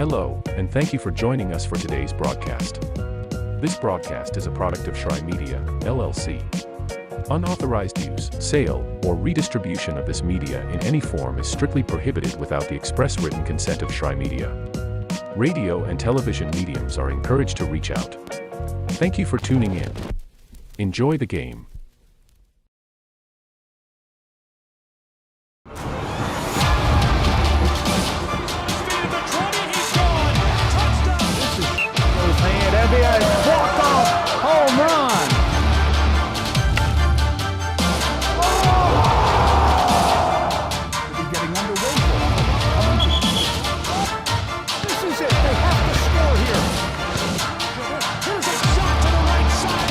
Hello, and thank you for joining us for today's broadcast. This broadcast is a product of Shry Media, LLC. Unauthorized use, sale, or redistribution of this media in any form is strictly prohibited without the express written consent of Shry Media. Radio and television mediums are encouraged to reach out. Thank you for tuning in. Enjoy the game. Walk-off home run. Getting underway. This is it. They have to score here. Here's a shot to the right side.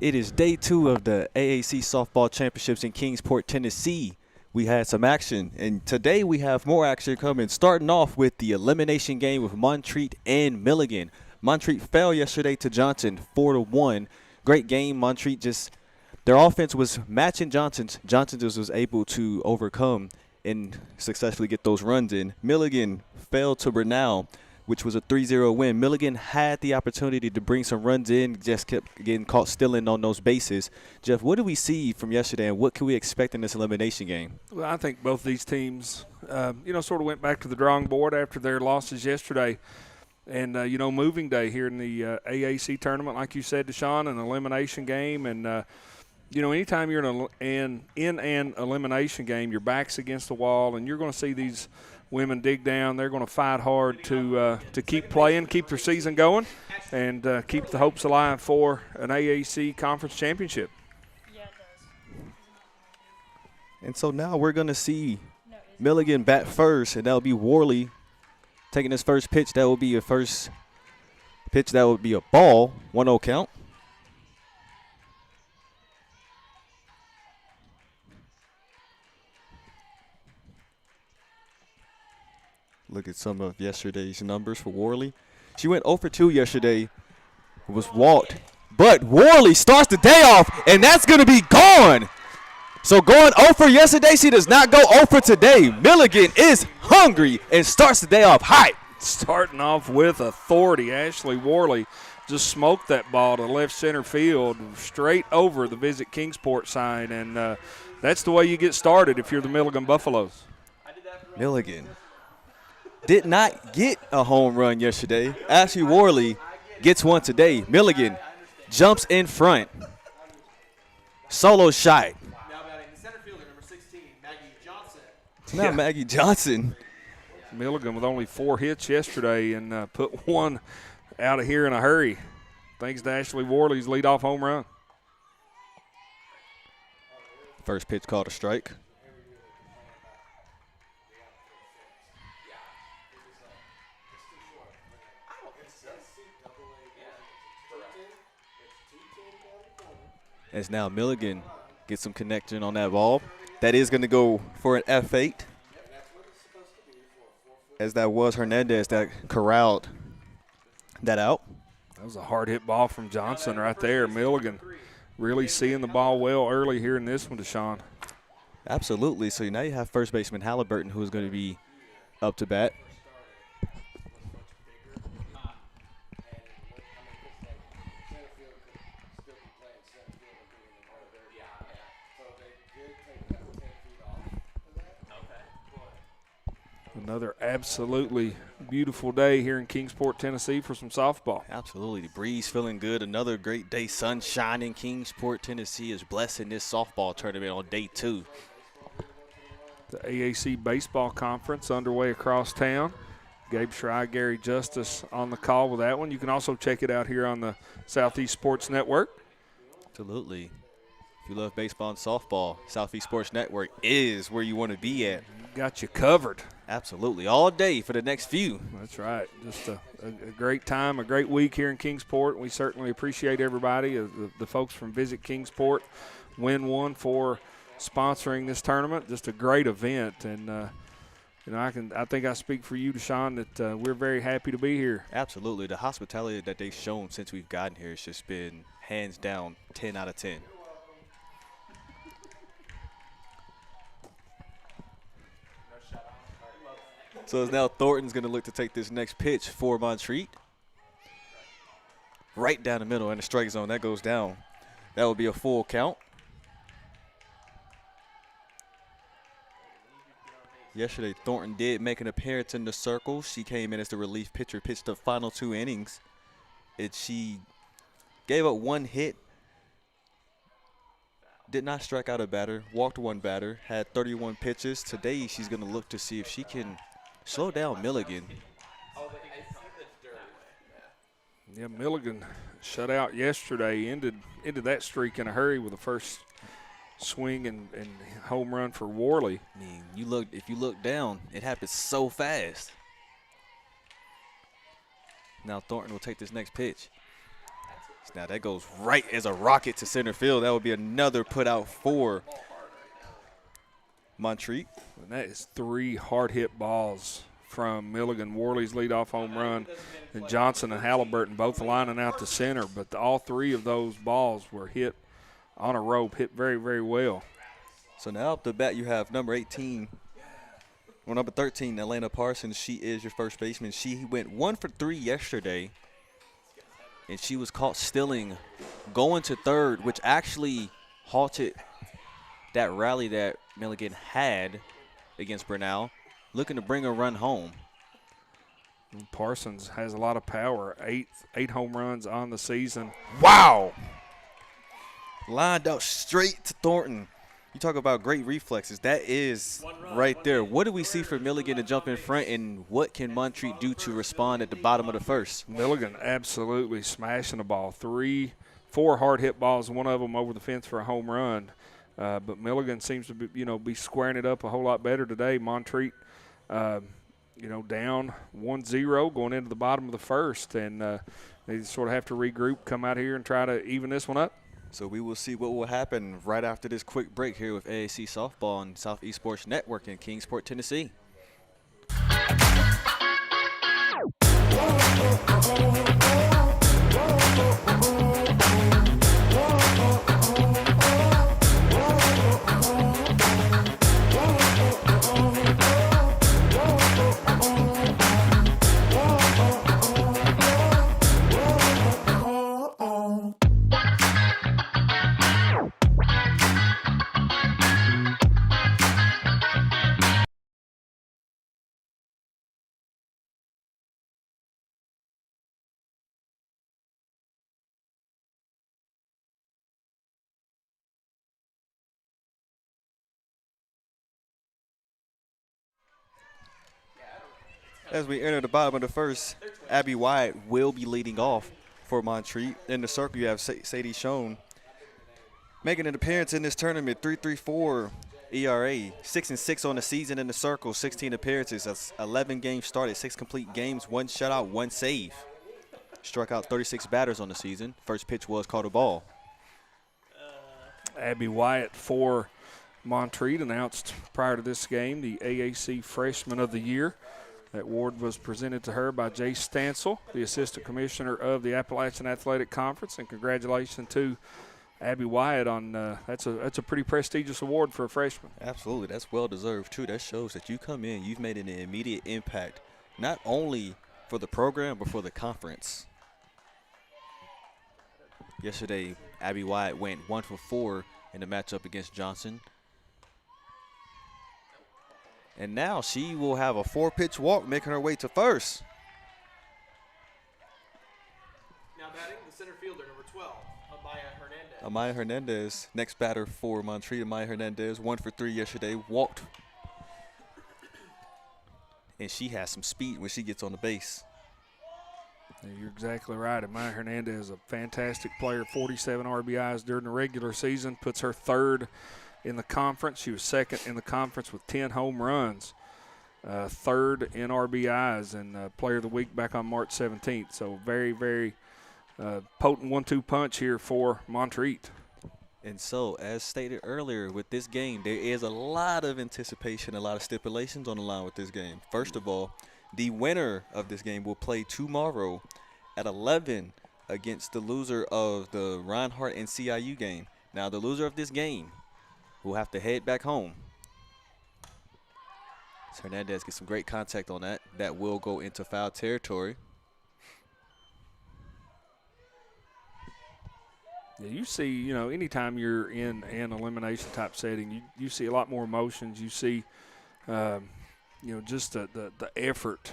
It is day 2 of the AAC Softball Championships in Kingsport, Tennessee. We had some action, and today we have more action coming, starting off with the elimination game with Montreat and Milligan. Montreat fell yesterday to Johnson 4-1. Great game. Montreat their offense was matching Johnson's. Johnson just was able to overcome and successfully get those runs in. Milligan fell to Bernal, which was a 3-0 win. Milligan had the opportunity to bring some runs in, just kept getting caught stealing on those bases. Jeff, what did we see from yesterday, and what can we expect in this elimination game? Well, I think both these teams, sort of went back to the drawing board after their losses yesterday. And, moving day here in the AAC tournament, like you said, Deshaun, an elimination game. And, anytime you're in an elimination game, your back's against the wall, and you're going to see these – women dig down. They're going to fight hard to keep playing, keep their season going, and keep the hopes alive for an AAC conference championship. And so now we're going to see Milligan bat first, and that will be Worley taking his first pitch. That will be a first pitch. That would be a ball, 1-0 count. Look at some of yesterday's numbers for Worley. She went 0 for 2 yesterday, was walked. But Worley starts the day off, and that's going to be gone. So going 0 for yesterday, she does not go 0 for today. Milligan is hungry and starts the day off hot. Starting off with authority, Ashley Worley just smoked that ball to left center field, straight over the Visit Kingsport side, and that's the way you get started if you're the Milligan Buffaloes. Milligan did not get a home run yesterday. Ashley Worley gets one today. Milligan jumps in front. Solo shot. Now batting the center fielder, number 16, Maggie Johnson. It's not Maggie Johnson. Milligan with only 4 hits yesterday and put one out of here in a hurry, thanks to Ashley Worley's leadoff home run. First pitch called a strike. As now Milligan gets some connection on that ball. That is going to go for an F8. As that was Hernandez that corralled that out. That was a hard hit ball from Johnson right there. Milligan really seeing the ball well early here in this one, Deshaun. Absolutely. So now you have first baseman Halliburton, who is going to be up to bat. Another absolutely beautiful day here in Kingsport, Tennessee for some softball. Absolutely. The breeze feeling good. Another great day. Sunshine in Kingsport, Tennessee is blessing this softball tournament on day 2. The AAC Baseball Conference underway across town. Gabe Schrei, Gary Justice on the call with that one. You can also check it out here on the Southeast Sports Network. Absolutely. If you love baseball and softball, Southeast Sports Network is where you want to be at. Got you covered. Absolutely. All day for the next few. That's right. Just a great time, a great week here in Kingsport. We certainly appreciate everybody, the folks from Visit Kingsport, Win One for sponsoring this tournament. Just a great event, and I think I speak for you, Deshaun, that we're very happy to be here. Absolutely. The hospitality that they've shown since we've gotten here has just been hands down 10 out of 10. So it's now Thornton's going to look to take this next pitch for Montreat. Right down the middle in the strike zone. That goes down. That will be a full count. Yesterday, Thornton did make an appearance in the circle. She came in as the relief pitcher, pitched the final 2 innings. She gave up 1 hit, did not strike out a batter, walked 1 batter, had 31 pitches. Today, she's going to look to see if she can slow down Milligan. Yeah, Milligan shut out yesterday, ended that streak in a hurry with the first swing and home run for Worley. I mean, if you look down, it happens so fast. Now Thornton will take this next pitch. Now that goes right as a rocket to center field. That would be another put out for Montreat. And that is 3 hard-hit balls from Milligan. Worley's leadoff home run, and Johnson and Halliburton both lining out to center. But all 3 of those balls were hit on a rope, hit very, very well. So now up the bat you have number 18, or number 13, Atlanta Parsons. She is your first baseman. She went 1 for 3 yesterday, and she was caught stealing, going to third, which actually halted that rally that Milligan had against Bernal, looking to bring a run home. And Parsons has a lot of power, 8 home runs on the season. Wow! Lined out straight to Thornton. You talk about great reflexes. That is right there. What do we see for Milligan to jump in front, and what can Montreat do to respond at the bottom of the first? Milligan absolutely smashing the ball. 4 hard hit balls, one of them over the fence for a home run. But Milligan seems to be squaring it up a whole lot better today. Montreat, down 1-0 going into the bottom of the first, and they sort of have to regroup, come out here and try to even this one up. So we will see what will happen right after this quick break here with AAC Softball on Southeast Sports Network in Kingsport, Tennessee. As we enter the bottom of the first, Abby Wyatt will be leading off for Montreat. In the circle, you have Sadie Schoen making an appearance in this tournament, 3.34 ERA, 6-6 on the season in the circle, 16 appearances, that's 11 games started, 6 complete games, 1 shutout, 1 save. Struck out 36 batters on the season. First pitch was called a ball. Abby Wyatt for Montreat, announced prior to this game the AAC Freshman of the Year. That award was presented to her by Jay Stansel, the Assistant Commissioner of the Appalachian Athletic Conference, and congratulations to Abby Wyatt on that's a pretty prestigious award for a freshman. Absolutely, that's well deserved too. That shows that you come in, you've made an immediate impact, not only for the program but for the conference. Yesterday, Abby Wyatt went 1 for 4 in the matchup against Johnson. And now she will have a 4-pitch walk, making her way to first. Now batting, the center fielder, number 12, Amaya Hernandez. Amaya Hernandez, next batter for Montreat. Amaya Hernandez, 1 for 3 yesterday, walked and she has some speed when she gets on the base. Yeah, you're exactly right. Amaya Hernandez is a fantastic player, 47 RBIs during the regular season, puts her third in the conference. She was second in the conference with 10 home runs, third in RBIs, and Player of the Week back on March 17th. So very, very potent 1-2 punch here for Montreat. And so, as stated earlier, with this game, there is a lot of anticipation, a lot of stipulations on the line with this game. First of all, the winner of this game will play tomorrow at 11 against the loser of the Reinhardt and CIU game. Now, the loser of this game will have to head back home. So Hernandez gets some great contact on that. That will go into foul territory. Yeah, you see, anytime you're in an elimination type setting, you see a lot more emotions. You see, just the effort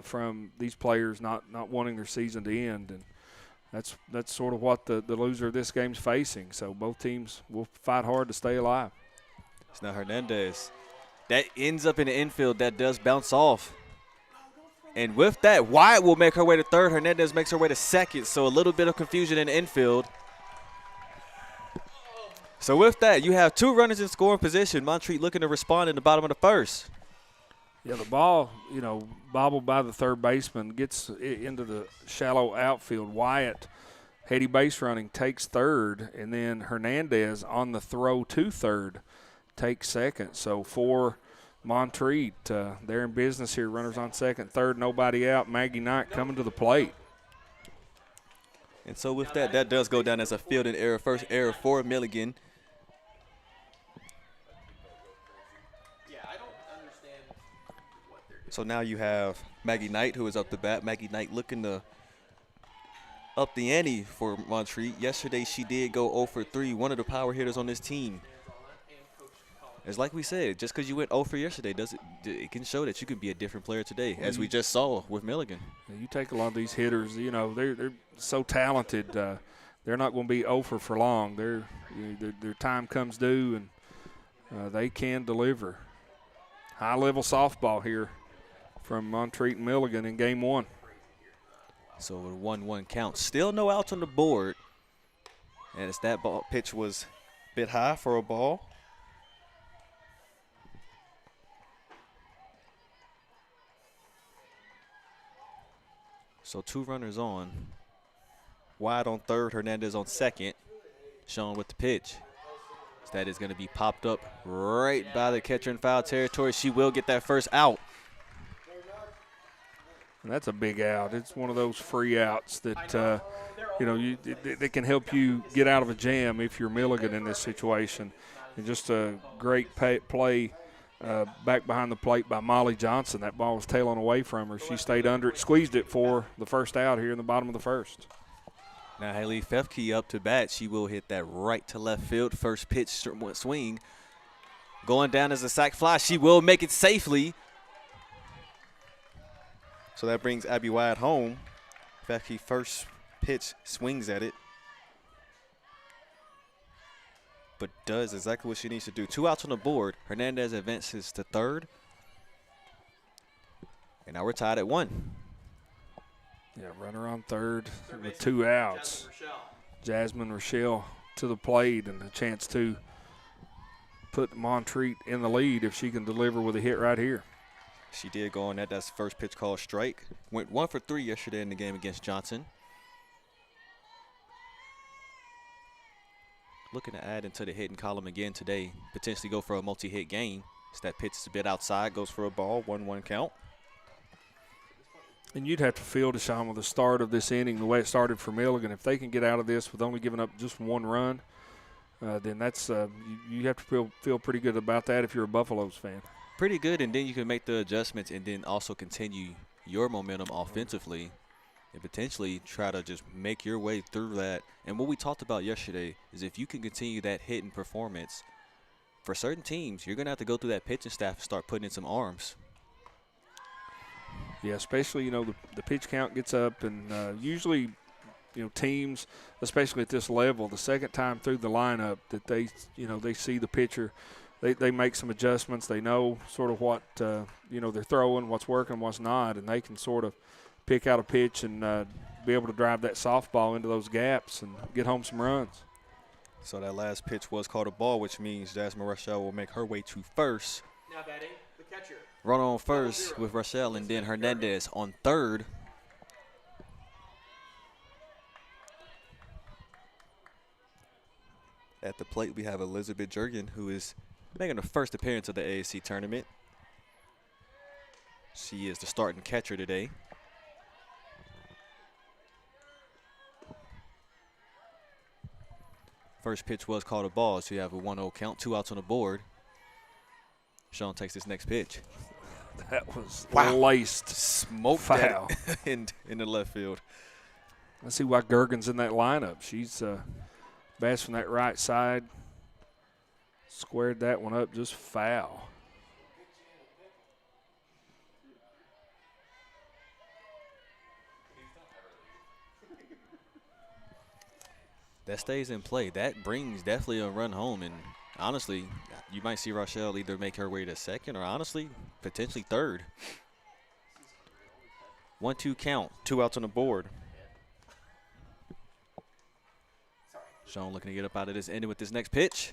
from these players not wanting their season to end, and that's sort of what the loser of this game's facing. So both teams will fight hard to stay alive. It's now Hernandez. That ends up in the infield. That does bounce off. And with that, Wyatt will make her way to third. Hernandez makes her way to second, so a little bit of confusion in the infield. So with that, you have two runners in scoring position. Montreat looking to respond in the bottom of the first. Yeah, the ball, bobbled by the third baseman, gets into the shallow outfield. Wyatt, heady base running, takes third, and then Hernandez on the throw to third takes second. So for Montreat, they're in business here. Runners on second, third, nobody out. Maggie Knight coming to the plate. And so with that, that does go down as a fielding error. First error for Milligan. So now you have Maggie Knight, who is up the bat. Maggie Knight looking to up the ante for Montreat. Yesterday she did go 0 for 3, one of the power hitters on this team. It's like we said, just because you went 0 for yesterday, it can show that you can be a different player today, as we just saw with Milligan. You take a lot of these hitters, they're so talented. They're not going to be 0 for long. Their time comes due, and they can deliver. High-level softball here from Montreat and Milligan in game one. So a 1-1 count. Still no outs on the board. And it's that ball pitch was a bit high for a ball. So two runners on. Wide on third, Hernandez on second. Sean with the pitch. That is going to be popped up right by the catcher in foul territory. She will get that first out. And that's a big out. It's one of those free outs that, they can help you get out of a jam if you're Milligan in this situation. And just a great play back behind the plate by Molly Johnson. That ball was tailing away from her. She stayed under it, squeezed it for the first out here in the bottom of the first. Now Haley Fefke up to bat. She will hit that right to left field. First pitch swing. Going down as a sac fly. She will make it safely. So that brings Abby Wyatt home. Fefke first pitch swings at it. But does exactly what she needs to do. Two outs on the board. Hernandez advances to third. And now we're tied at 1. Yeah, runner on third with 2 outs. Jasmine Rochelle to the plate and a chance to put Montreat in the lead if she can deliver with a hit right here. She did go on that. That's the first pitch called strike. Went 1 for 3 yesterday in the game against Johnson. Looking to add into the hitting column again today. Potentially go for a multi-hit game. So that pitch is a bit outside. Goes for a ball. 1-1 count. And you'd have to feel, Deshaun, with the start of this inning, the way it started for Milligan. If they can get out of this with only giving up just 1 run, then that's you have to feel pretty good about that if you're a Buffaloes fan. Pretty good, and then you can make the adjustments and then also continue your momentum offensively and potentially try to just make your way through that. And what we talked about yesterday is if you can continue that hitting performance, for certain teams, you're going to have to go through that pitching staff and start putting in some arms. Yeah, especially, the pitch count gets up, and usually, teams, especially at this level, the second time through the lineup that they see the pitcher they make some adjustments. They know sort of what they're throwing, what's working, what's not, and they can sort of pick out a pitch and be able to drive that softball into those gaps and get home some runs. So that last pitch was called a ball, which means Jasmine Rochelle will make her way to first. Now batting, the catcher. Run on first with Rochelle, and then Hernandez on third. At the plate, we have Elizabeth Jurgen, who is making her first appearance of the AAC tournament. She is the starting catcher today. First pitch was called a ball, so you have a 1-0 count, 2 outs on the board. Sean takes this next pitch. That was Wow. laced. Smoked Foul. that in the left field. Let's see why Gergen's in that lineup. She's bats from that right side. Squared that one up, just foul. That stays in play. That brings definitely a run home. And honestly, you might see Rochelle either make her way to second or honestly, potentially third. 1-2 count, 2 outs on the board. Sean looking to get up out of this inning with this next pitch.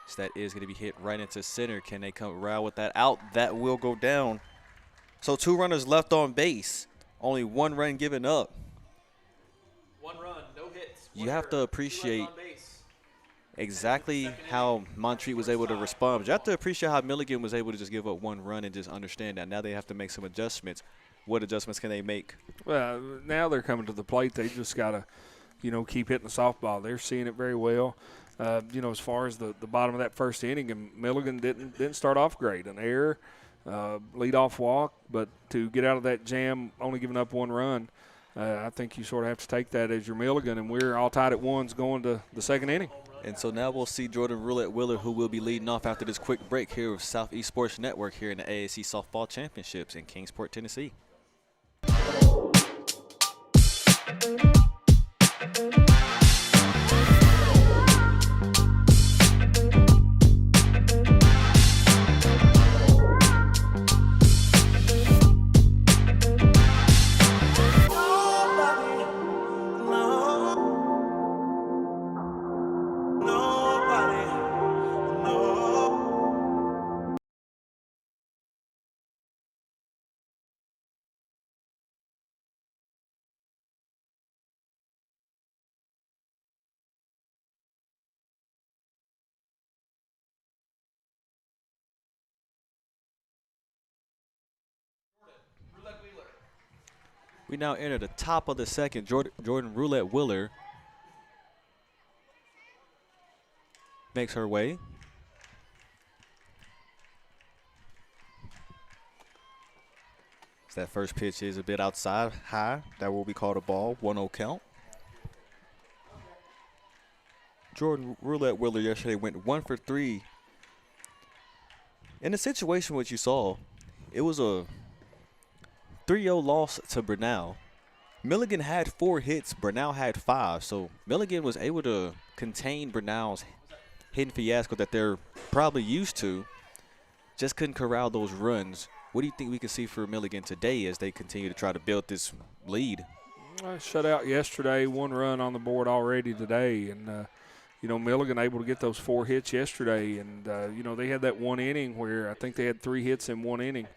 So that is going to be hit right into center. Can they come around with that out? That will go down. So 2 runners left on base. Only 1 run given up. 1 run, no hits. You have to appreciate exactly how Montreat was able to respond. But you have to appreciate how Milligan was able to just give up 1 run and just understand that. Now they have to make some adjustments. What adjustments can they make? Well, now they're coming to the plate. They just got to, keep hitting the softball. They're seeing it very well. As far as the bottom of that first inning, and Milligan didn't start off great. An error, leadoff walk, but to get out of that jam, only giving up 1 run, I think you sort of have to take that as your Milligan, and we're all tied at 1s going to the second inning. And so now we'll see Jordan Roulette Willer, who will be leading off after this quick break here with Southeast Sports Network here in the AAC Softball Championships in Kingsport, Tennessee. We now enter the top of the second. Jordan Roulette Willer makes her way. So that first pitch is a bit outside, high. That will be called a ball, 1-0 count. Jordan Roulette Willer yesterday went 1 for 3. In the situation what you saw, it was a 3-0 loss to Bernal. Milligan had 4 hits. Bernal had 5. So Milligan was able to contain Bernal's hitting fiasco that they're probably used to. Just couldn't corral those runs. What do you think we can see for Milligan today as they continue to try to build this lead? Shut out yesterday, 1 run on the board already today. And, Milligan able to get those 4 hits yesterday. And, they had that 1 inning where I think they had 3 hits in 1 inning.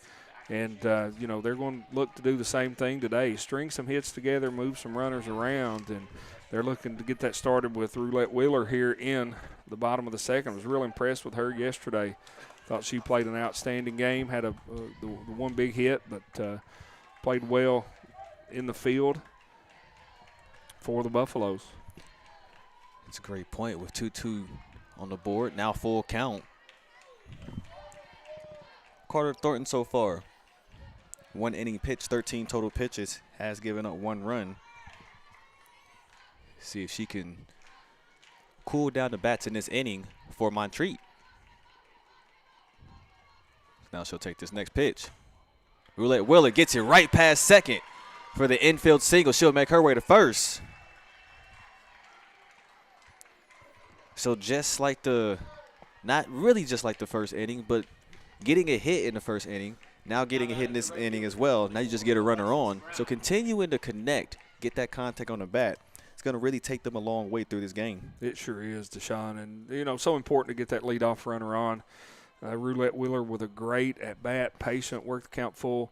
And, they're going to look to do the same thing today. String some hits together, move some runners around, and they're looking to get that started with Roulette Wheeler here in the bottom of the second. I was real impressed with her yesterday. Thought she played an outstanding game, had the 1 big hit, but played well in the field for the Buffaloes. It's a great point with 2-2 on the board. Now full count. Carter Thornton so far. 1 inning pitch, 13 total pitches, has given up 1 run. See if she can cool down the bats in this inning for Montreat. Now she'll take this next pitch. Roulette Willer gets it right past second for the infield single. She'll make her way to first. So just like the not really just like the first inning, but getting a hit in the first inning, now getting a hit in this inning as well. Now you just get a runner on. So continuing to connect, get that contact on the bat, it's going to really take them a long way through this game. It sure is, Deshaun. And, so important to get that leadoff runner on. Roulette Wheeler with a great at-bat, patient, worked the count full,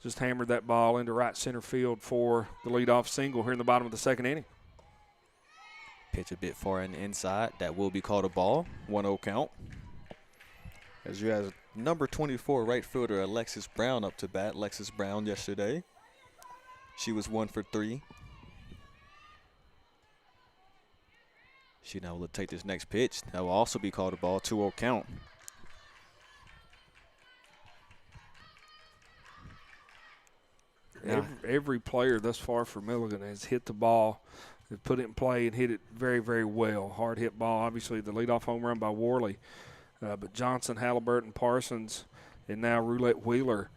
just hammered that ball into right center field for the leadoff single here in the bottom of the second inning. Pitch a bit far in the inside. That will be called a ball. 1-0 count. As you have number 24 right fielder Alexis Brown up to bat. Alexis Brown yesterday, she was 1 for 3. She now will take this next pitch. That will also be called a ball. 2-0 count. Every player thus far for Milligan has hit the ball, have put it in play, and hit it very, very well. Hard hit ball. Obviously, the leadoff home run by Worley. But Johnson, Halliburton, Parsons, and now Roulette Wheeler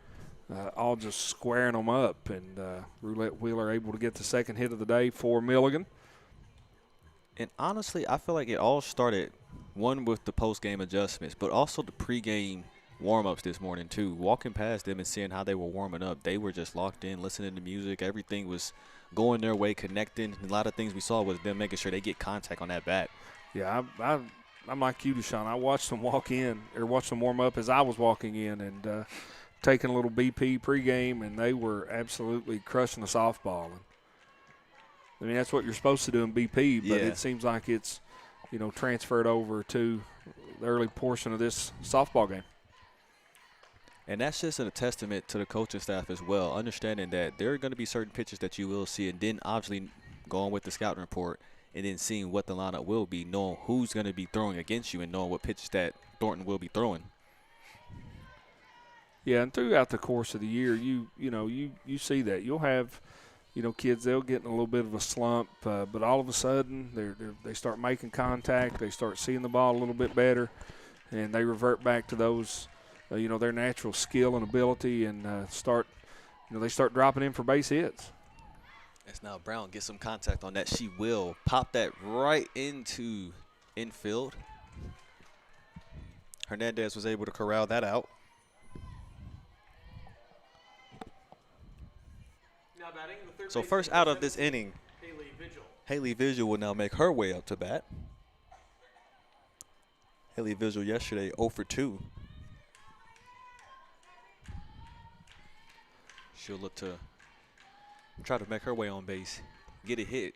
all just squaring them up. And Roulette Wheeler able to get the second hit of the day for Milligan. And honestly, I feel like it all started, one, with the post-game adjustments, but also the pre-game warm-ups this morning too. Walking past them and seeing how they were warming up, they were just locked in, listening to music. Everything was going their way, connecting. A lot of things we saw was them making sure they get contact on that bat. Yeah, I'm like you, Deshaun. I watched them watch them warm up as I was walking in and taking a little BP pregame, and they were absolutely crushing the softball. And, I mean, that's what you're supposed to do in BP, but Yeah. It seems like it's, transferred over to the early portion of this softball game. And that's just a testament to the coaching staff as well, understanding that there are going to be certain pitches that you will see, and then obviously going with the scouting report and then seeing what the lineup will be, knowing who's going to be throwing against you and knowing what pitches that Thornton will be throwing. Yeah, and throughout the course of the year, you see that. You'll have, kids, they'll get in a little bit of a slump, but all of a sudden they start making contact, they start seeing the ball a little bit better, and they revert back to those their natural skill and ability, and they start dropping in for base hits. As now Brown gets some contact on that. She will pop that right into infield. Hernandez was able to corral that out. Now batting the third So base first team, out of this inning, Haley Vigil. Haley Vigil will now make her way up to bat. Haley Vigil yesterday 0 for 2. She'll look to try to make her way on base, get a hit.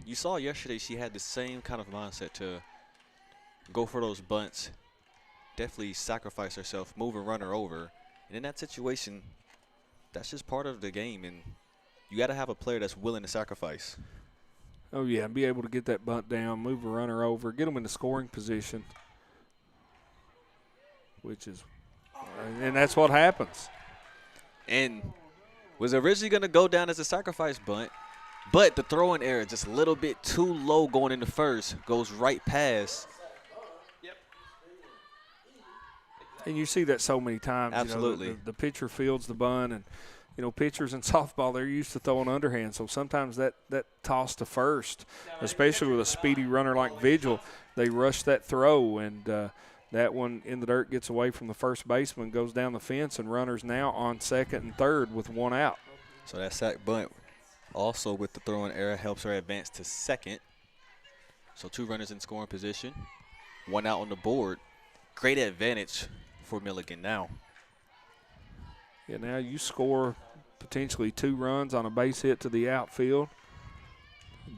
You saw yesterday she had the same kind of mindset to go for those bunts, definitely sacrifice herself, move a runner over. And in that situation, that's just part of the game, and you got to have a player that's willing to sacrifice. Oh, yeah, and be able to get that bunt down, move a runner over, get them in the scoring position, and that's what happens. And was originally going to go down as a sacrifice bunt, but the throwing error just a little bit too low going into first, goes right past. And you see that so many times. Absolutely. The pitcher fields the bunt, and, pitchers in softball, they're used to throwing underhand. So sometimes that toss to first, especially with a speedy runner like Vigil, they rush that throw, and that one in the dirt gets away from the first baseman, goes down the fence, and runners now on second and third with one out. So that sack bunt also with the throwing error helps her advance to second. So 2 runners in scoring position, 1 out on the board. Great advantage for Milligan now. Yeah, now you score potentially 2 runs on a base hit to the outfield.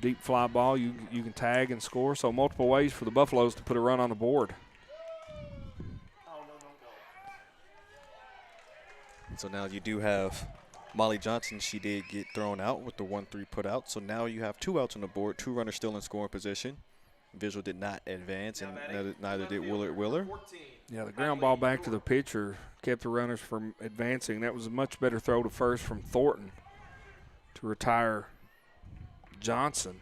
Deep fly ball, you can tag and score. So multiple ways for the Buffaloes to put a run on the board. So now you do have Molly Johnson. She did get thrown out with the 1-3 put out. So now you have 2 outs on the board, 2 runners still in scoring position. Visual did not advance, and neither did Willard Wheeler. Yeah, the ground ball back to the pitcher kept the runners from advancing. That was a much better throw to first from Thornton to retire Johnson.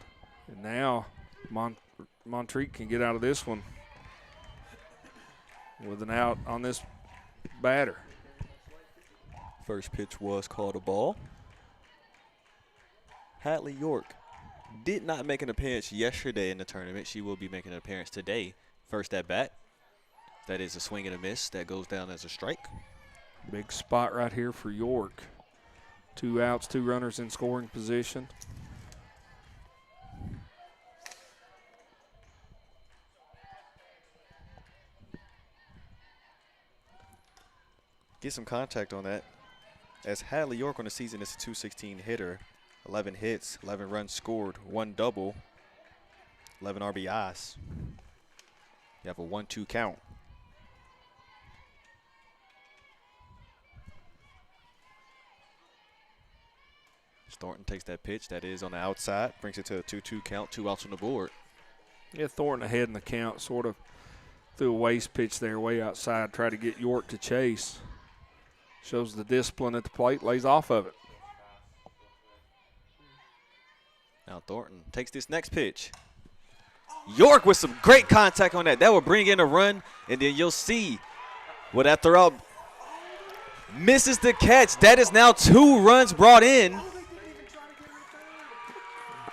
And now Montreat can get out of this one with an out on this batter. First pitch was called a ball. Hadley York did not make an appearance yesterday in the tournament. She will be making an appearance today. First at bat. That is a swing and a miss. That goes down as a strike. Big spot right here for York. 2 outs, 2 runners in scoring position. Get some contact on that. As Hadley York on the season is a .216 hitter, 11 hits, 11 runs scored, 1 double, 11 RBIs. You have a 1-2 count. Thornton takes that pitch. That is on the outside. Brings it to a 2-2 count. 2 outs on the board. Yeah, Thornton ahead in the count. Sort of threw a waste pitch there way outside. Tried to get York to chase. Shows the discipline at the plate. Lays off of it. Now Thornton takes this next pitch. York with some great contact on that. That will bring in a run. And then you'll see what that throw misses the catch. That is now 2 runs brought in.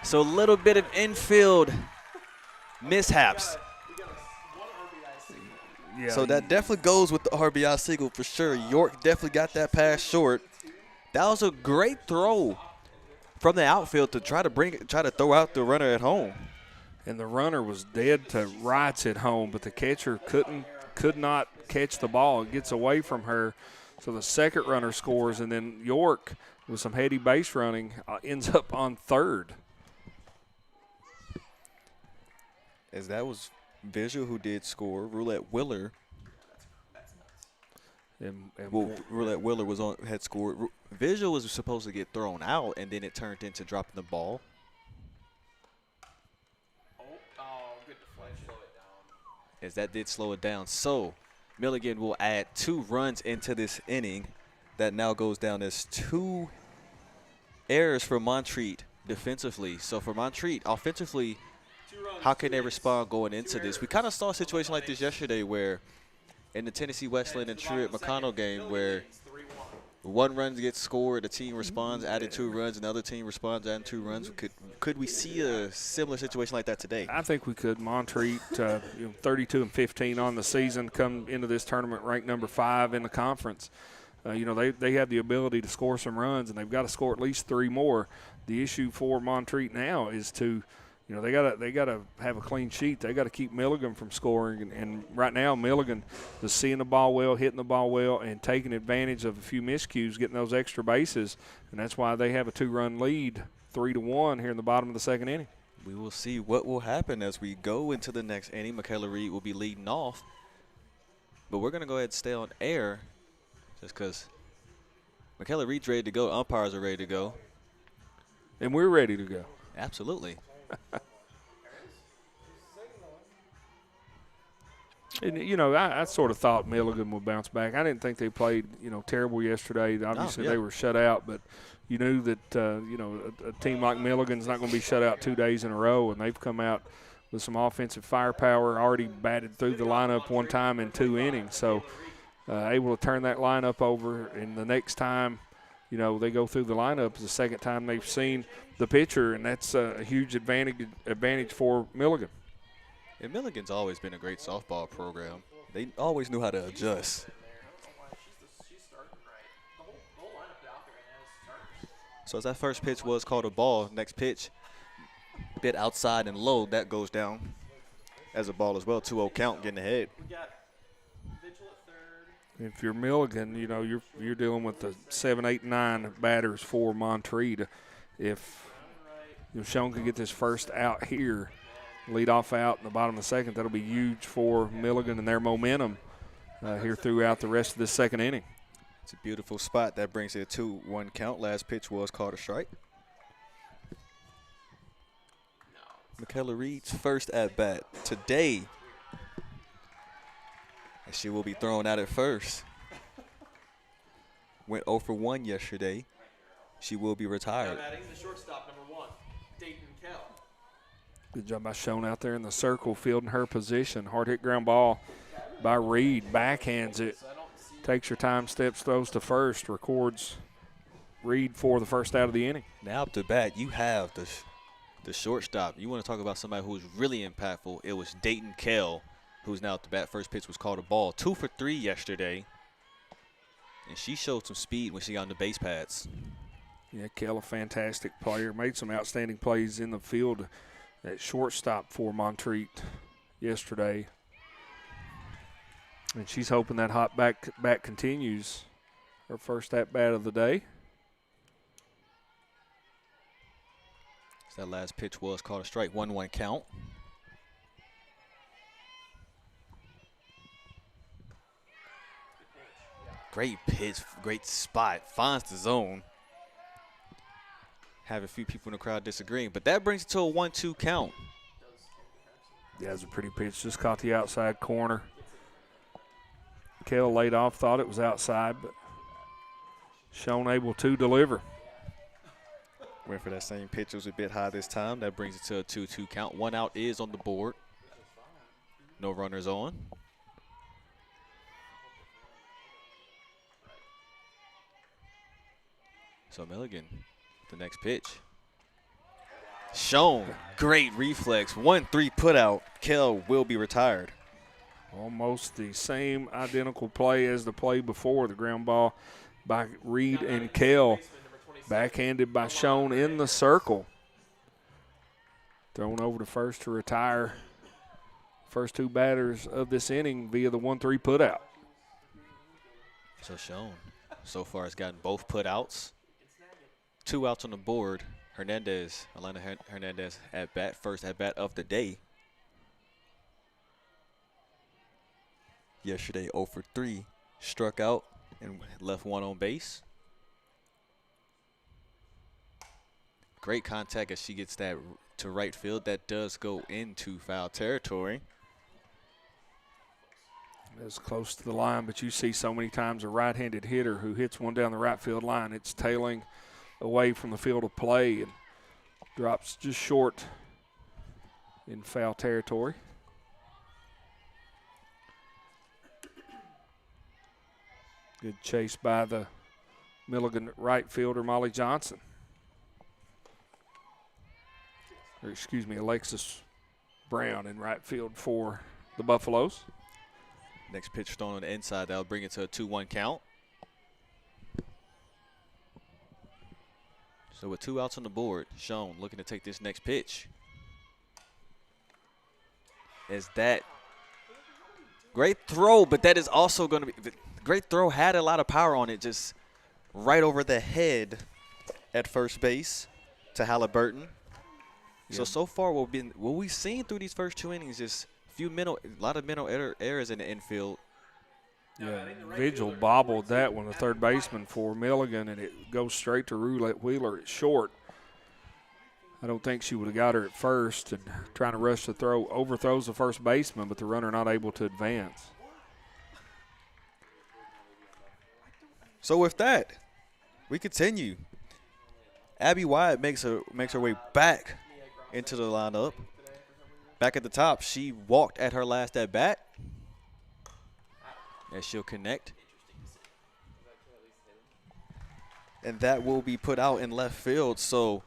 So a little bit of infield mishaps. Yeah, So that definitely goes with the RBI single for sure. York definitely got that pass short. That was a great throw from the outfield to try to throw out the runner at home. and the runner was dead to rights at home, but the catcher could not catch the ball. It gets away from her, so the second runner scores, and then York, with some heady base running, ends up on third. As that was Visual who did score. Roulette Willer. Roulette Willer had scored. Visual was supposed to get thrown out, and then it turned into dropping the ball. Good deflection. As that did slow it down. So Milligan will add 2 runs into this inning. That now goes down as 2 errors for Montreat defensively. So for Montreat, offensively, how can they respond going into this? We kind of saw a situation like this yesterday where in the Tennessee Westland and Truett McConnell game where 1 run gets scored, the team responds, added 2 runs, another team responds, adding 2 runs. Could we see a similar situation like that today? I think we could. Montreat, 32-15 on the season, come into this tournament ranked number 5 in the conference. They have the ability to score some runs, and they've got to score at least 3 more. The issue for Montreat now is to they gotta have a clean sheet. They got to keep Milligan from scoring, and right now Milligan is seeing the ball well, hitting the ball well, and taking advantage of a few miscues, getting those extra bases, and that's why they have a 2-run lead, 3-1 here in the bottom of the second inning. We will see what will happen as we go into the next inning. Michaela Reed will be leading off, but we're gonna go ahead and stay on air, just because Michaela Reed's ready to go. Umpires are ready to go, and we're ready to go. Absolutely. And, I sort of thought Milligan would bounce back. I didn't think they played, terrible yesterday. Obviously, they were shut out, but you knew that, a team like Milligan's not going to be shut out 2 days in a row, and they've come out with some offensive firepower, already batted through the lineup 1 time in 2 innings. So able to turn that lineup over, and the next time, they go through the lineup is the second time they've seen the pitcher, and that's a huge advantage for Milligan. And Milligan's always been a great softball program. They always knew how to adjust. She's starting right. The whole lineup out there right now is starters. So as that first pitch was called a ball, next pitch, bit outside and low, that goes down as a ball as well. 2-0 count, getting ahead. We got Vigil at third. If you're Milligan, you're dealing with the 7, 8, 9 batters for Montreat. If Sean could get this first out here, lead off out in the bottom of the second, that'll be huge for Milligan and their momentum here throughout the rest of this second inning. It's a beautiful spot. That brings it a 2-1 count. Last pitch was called a strike. Michaela Reed's first at-bat today. And she will be thrown out at first. Went 0 for 1 yesterday. She will be retired. Now batting the shortstop, number 1, Dayton Kell. Good job by Sean out there in the circle, fielding her position. Hard hit ground ball by Reed. Backhands it. Takes her time, steps, throws to first. Records Reed for the first out of the inning. Now up to bat, you have the shortstop. You want to talk about somebody who's really impactful. It was Dayton Kell who's now at the bat. First pitch was called a ball. 2 for 3 yesterday. And she showed some speed when she got on the base pads. Yeah, Kell, a fantastic player. Made some outstanding plays in the field at shortstop for Montreat yesterday. And she's hoping that hot bat continues. Her first at-bat of the day. So that last pitch was called a strike. 1-1 count. Great pitch, great spot. Finds the zone. Have a few people in the crowd disagreeing, but that brings it to a 1-2 count. Yeah, it was a pretty pitch. Just caught the outside corner. Kell laid off, thought it was outside, but shown able to deliver. Went for that same pitch. It was a bit high this time. That brings it to a 2-2 count. 1 out is on the board. No runners on. So Milligan, the next pitch. Shown. Great reflex. 1-3 put out. Kell will be retired. Almost the same identical play as the play before. The ground ball by Reed and Kell. Backhanded by Shown in the circle. Thrown over to first to retire. First 2 batters of this inning via the 1-3 put out. So Shown so far has gotten both put outs. 2 outs on the board. Alana Hernandez at bat, first at bat of the day. Yesterday 0 for 3, struck out and left 1 on base. Great contact as she gets that to right field. That does go into foul territory. It's close to the line, but you see so many times a right-handed hitter who hits one down the right field line, it's tailing away from the field of play and drops just short in foul territory. Good chase by the Milligan right fielder, Molly Johnson. Or excuse me, Alexis Brown in right field for the Buffaloes. Next pitch thrown on the inside. That'll bring it to a 2-1 count. So with 2 outs on the board, Shown looking to take this next pitch. Is that great throw, but that is also going to be the great throw. Had a lot of power on it, just right over the head at first base to Halliburton. Yep. So far what we've seen through these first 2 innings is a lot of mental errors in the infield. Yeah, Vigil bobbled that one, the third baseman for Milligan, and it goes straight to Roulette Wheeler at short. I don't think she would have got her at first, and trying to rush the throw, overthrows the first baseman, but the runner not able to advance. So with that, we continue. Abby Wyatt makes her way back into the lineup. Back at the top, she walked at her last at bat. As she'll connect. And that will be put out in left field. So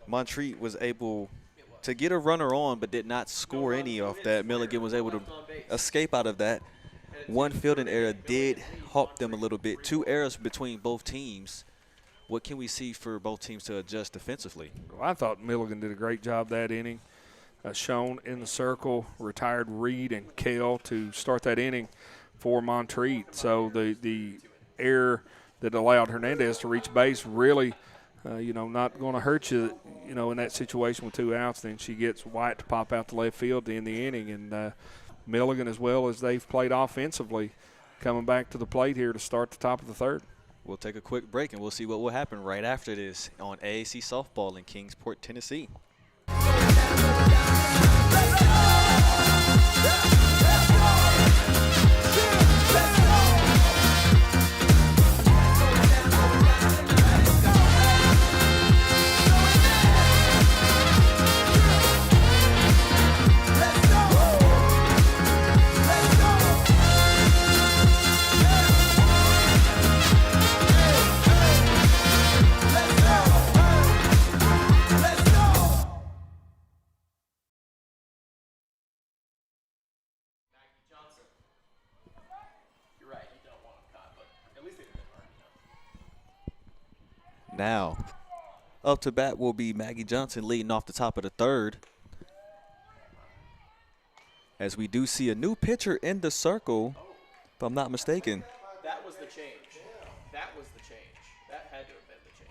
Montreat was able to get a runner on but did not score any off that. Milligan was able to escape out of that. 1 fielding error did help them a little bit. 2 errors between both teams. What can we see for both teams to adjust defensively? Well, I thought Milligan did a great job that inning. Shown in the circle, retired Reed and Kell to start that inning for Montreat. So the error that allowed Hernandez to reach base really, not going to hurt you, in that situation with 2 outs. Then she gets White to pop out the left field to end the inning. And Milligan, as well as they've played offensively, coming back to the plate here to start the top of the 3rd. We'll take a quick break, and we'll see what will happen right after this on AAC Softball in Kingsport, Tennessee. Now, up to bat will be Maggie Johnson leading off the top of the third. As we do see a new pitcher in the circle, if I'm not mistaken. That was the change. That was the change. That had to have been the change.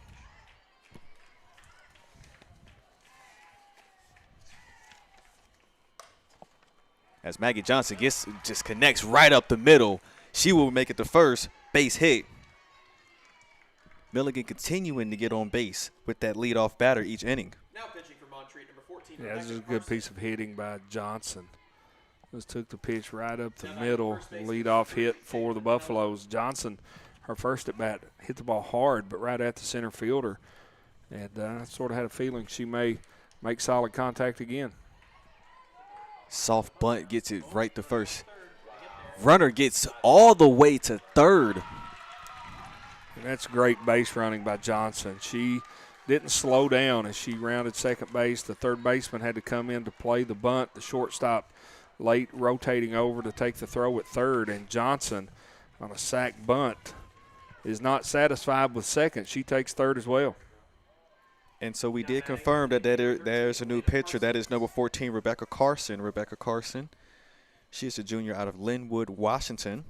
As Maggie Johnson just connects right up the middle, she will make it the first base hit. Milligan continuing to get on base with that leadoff batter each inning. Now pitching for Montreat, number 14. Yeah, this is a good piece of hitting by Johnson. Just took the pitch right up the middle, leadoff hit for the Buffaloes. Johnson, her first at bat, hit the ball hard, but right at the center fielder. And I sort of had a feeling she may make solid contact again. Soft bunt gets it right to first. Runner gets all the way to third. And that's great base running by Johnson. She didn't slow down as she rounded second base. The third baseman had to come in to play the bunt. The shortstop late rotating over to take the throw at third. And Johnson on a sac bunt is not satisfied with second. She takes third as well. And so we did confirm that there's a new pitcher. That is number 14, Rebecca Carson. Rebecca Carson. She is a junior out of Linwood, Washington.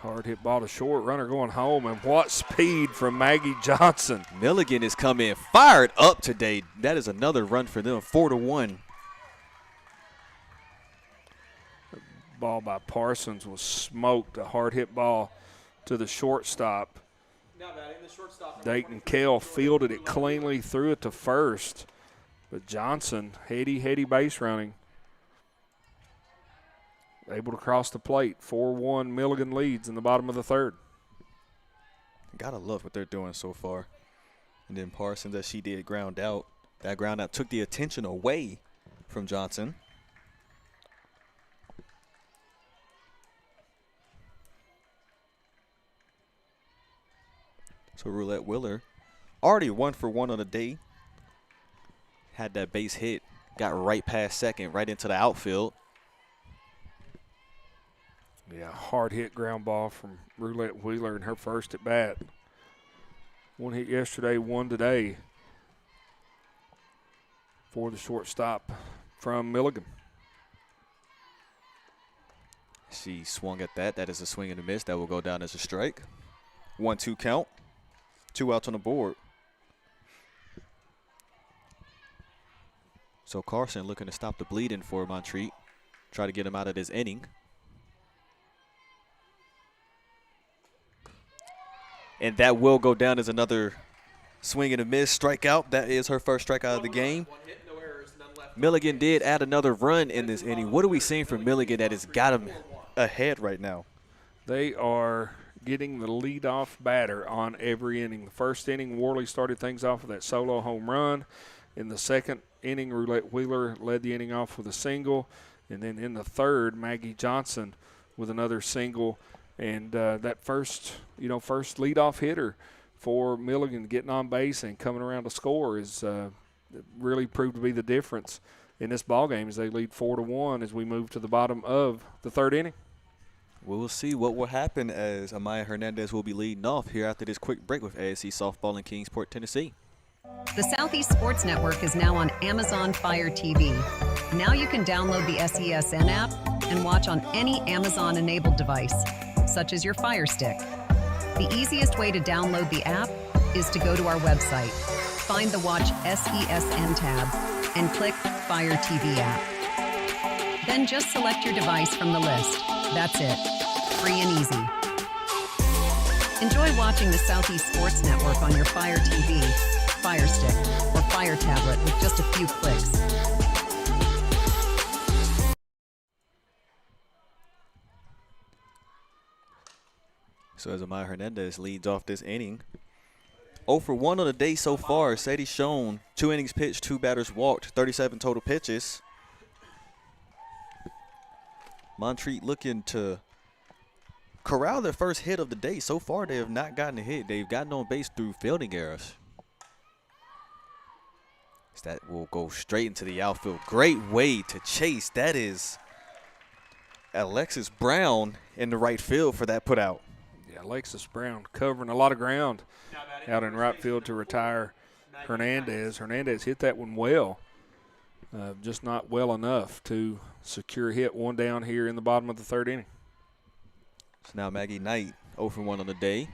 Hard hit ball to short. Runner going home. And what speed from Maggie Johnson. Milligan is coming fired up today. That is another run for them, 4-1. Ball by Parsons was smoked. A hard hit ball to the shortstop. Now batting the shortstop. Dayton Kell fielded it cleanly, threw it to first. But Johnson, heady base running. Able to cross the plate. 4-1 Milligan leads in the bottom of the third. Gotta love what they're doing so far. And then Parsons, as she did, ground out. That ground out took the attention away from Johnson. So Roulette Wheeler, already 1 for 1 on the day. Had that base hit, got right past second, right into the outfield. Yeah, hard hit ground ball from Roulette Wheeler in her first at bat. One hit yesterday, one today for the shortstop from Milligan. She swung at that. That is a swing and a miss. That will go down as a strike. 1-2 count. 2 outs on the board. So Carson looking to stop the bleeding for Montreat. Try to get him out of this inning. And that will go down as another swing and a miss strikeout. That is her first strikeout of the game. Milligan did add another run in this inning. What are we seeing from Milligan that has got him ahead right now? They are getting the leadoff batter on every inning. The first inning, Worley started things off with that solo home run. In the second inning, Roulette Wheeler led the inning off with a single. And then in the third, Maggie Johnson with another single. And that first leadoff hitter for Milligan getting on base and coming around to score is really proved to be the difference in this ballgame as they lead 4-1 as we move to the bottom of the third inning. We'll see what will happen as Amaya Hernandez will be leading off here after this quick break with ASC Softball in Kingsport, Tennessee. The Southeast Sports Network is now on Amazon Fire TV. Now you can download the SESN app and watch on any Amazon-enabled device, such as your Fire Stick. The easiest way to download the app is to go to our website, find the Watch SESN tab, and click Fire TV app. Then just select your device from the list. That's it. Free and easy. Enjoy watching the Southeast Sports Network on your Fire TV, Fire Stick, or Fire tablet with just a few clicks. So as Amaya Hernandez leads off this inning, 0 for 1 on the day so far. Sadie Schoen, 2 innings pitched, 2 batters walked, 37 total pitches. Montreat looking to corral their first hit of the day. So far, they have not gotten a hit. They've gotten on base through fielding errors. That will go straight into the outfield. Great way to chase. That is Alexis Brown in the right field for that put out. Yeah, Alexis Brown covering a lot of ground out in right field to retire Hernandez. Hernandez hit that one well, just not well enough to secure a hit. One down here in the bottom of the third inning. So now Maggie Knight 0 for 1 on the day.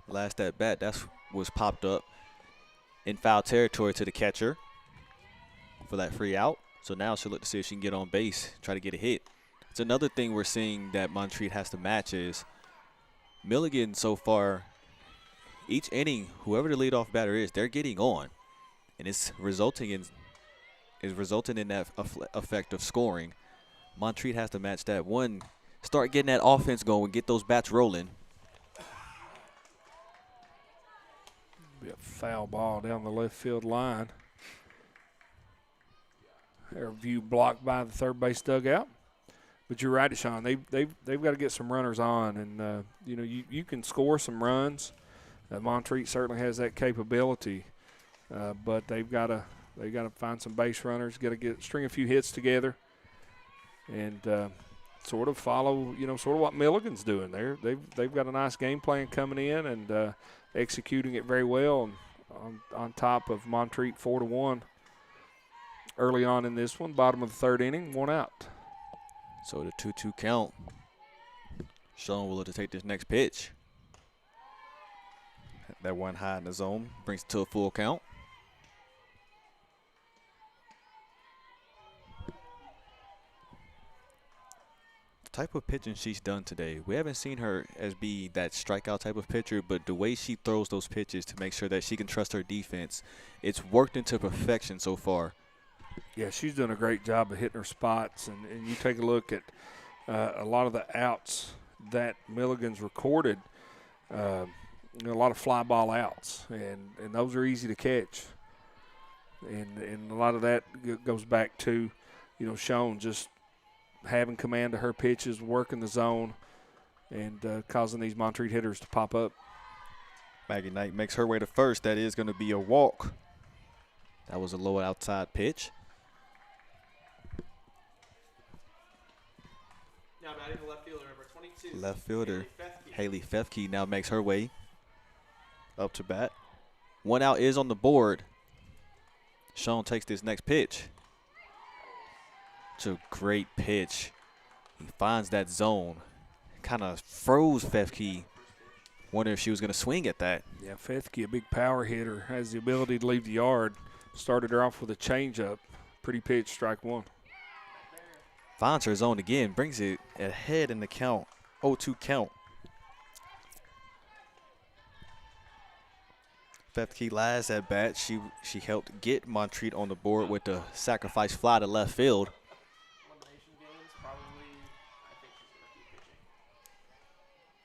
Last at bat, that was popped up in foul territory to the catcher for that free out. So now she'll look to see if she can get on base, try to get a hit. It's another thing we're seeing that Montreat has to match is Milligan so far, each inning, whoever the leadoff batter is, they're getting on. And it's resulting in that effect of scoring. Montreat has to match that. One, start getting that offense going, get those bats rolling. Be a foul ball down the left field line. Their view blocked by the third base dugout. But you're right, Deshaun. They've got to get some runners on, and you can score some runs. Montreat certainly has that capability, but they've got to find some base runners. Got to string a few hits together, and sort of follow sort of what Milligan's doing there. They've got a nice game plan coming in and executing it very well, and on top of Montreat 4-1 early on in this one. Bottom of the third inning, 1 out. So the 2-2 count. Sean will look to take this next pitch. That one high in the zone brings it to a full count. The type of pitching she's done today, we haven't seen her as be that strikeout type of pitcher, but the way she throws those pitches to make sure that she can trust her defense, it's worked into perfection so far. Yeah, she's doing a great job of hitting her spots, and you take a look at a lot of the outs that Milligan's recorded, a lot of fly ball outs, and those are easy to catch. And a lot of that goes back to, Sean just having command of her pitches, working the zone, and causing these Montreat hitters to pop up. Maggie Knight makes her way to first. That is going to be a walk. That was a low outside pitch. Now batting the left fielder, number 22. Left fielder Haley Fefke now makes her way up to bat. 1 out is on the board. Sean takes this next pitch. It's a great pitch. He finds that zone. Kind of froze Fefke. Wonder if she was going to swing at that. Yeah, Fefke, a big power hitter, has the ability to leave the yard. Started her off with a changeup. Pretty pitch, strike 1. Finds her zone again, brings it ahead in the count. 0-2 count. Fefke last at bat. She helped get Montreat on the board with the sacrifice fly to left field. Elimination games, probably, I think she's going to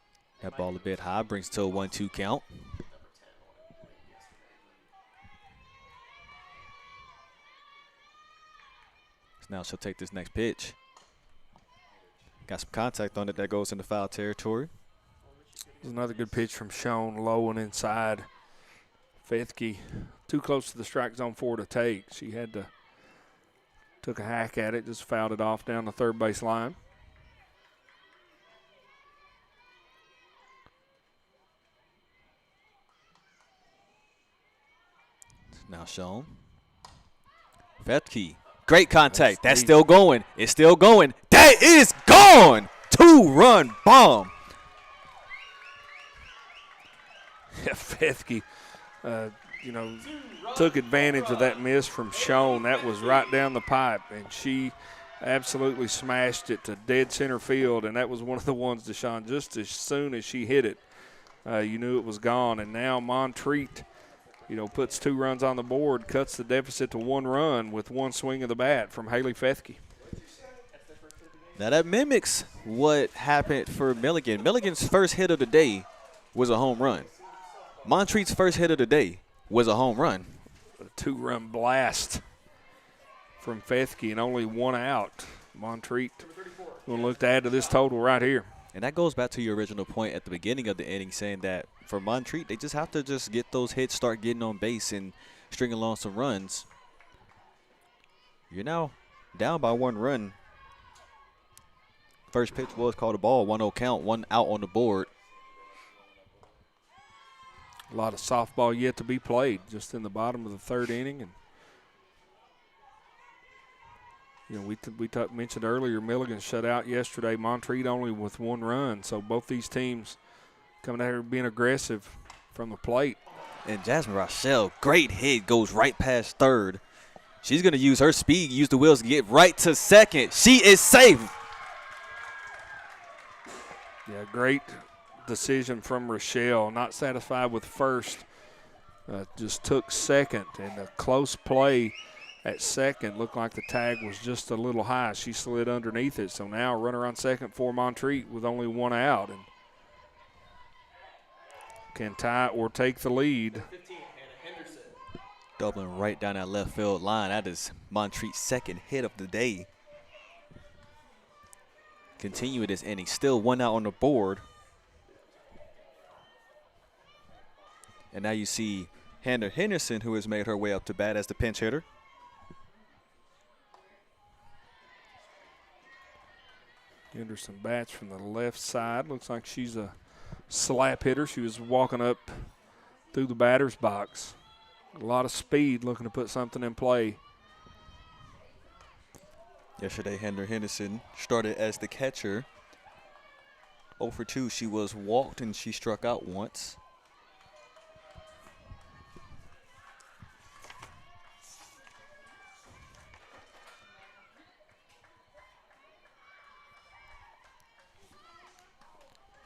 keep pitching. That ball a bit high, brings it to a 1-2 count. Now she'll take this next pitch. Got some contact on it that goes into foul territory. There's another good pitch from Sean, low and inside. Fethke too close to the strike zone for her to take. She took a hack at it, just fouled it off down the third base line. Now Sean. Fethke. Great contact. That's still going. It's still going. That is gone. 2-run bomb. Yeah, Fethke, took advantage of that miss from Sean. That was right down the pipe, and she absolutely smashed it to dead center field, and that was one of the ones, Deshaun, just as soon as she hit it, you knew it was gone. And now Montreat, puts 2 runs on the board, cuts the deficit to 1 run with 1 swing of the bat from Haley Fethke. Now that mimics what happened for Milligan. Milligan's first hit of the day was a home run. Montreat's first hit of the day was a home run. A 2-run blast from Fethke and only 1 out. Montreat will look to add to this total right here. And that goes back to your original point at the beginning of the inning, saying that for Montreat, they just have to just get those hits, start getting on base and string along some runs. You're now down by 1 run First pitch was called a ball, 1-0 count, 1 out on the board. A lot of softball yet to be played, just in the bottom of the third inning. And we mentioned earlier, Milligan shut out yesterday. Montreat only with 1 run. So both these teams coming out here being aggressive from the plate. And Jasmine Rochelle, great hit, goes right past third. She's going to use her speed, use the wheels to get right to second. She is safe. Yeah, great decision from Rochelle. Not satisfied with first, just took second, and a close play at second. Looked like the tag was just a little high. She slid underneath it, so now runner on second for Montreat with only 1 out, and can tie or take the lead. Doubling right down that left field line. That is Montreat's second hit of the day. Continue this inning. Still 1 out on the board. And now you see Hannah Henderson, who has made her way up to bat as the pinch hitter. Henderson bats from the left side. Looks like she's a slap hitter. She was walking up through the batter's box. A lot of speed, looking to put something in play. Yesterday, Hannah Henderson started as the catcher. 0 for 2, she was walked and she struck out once.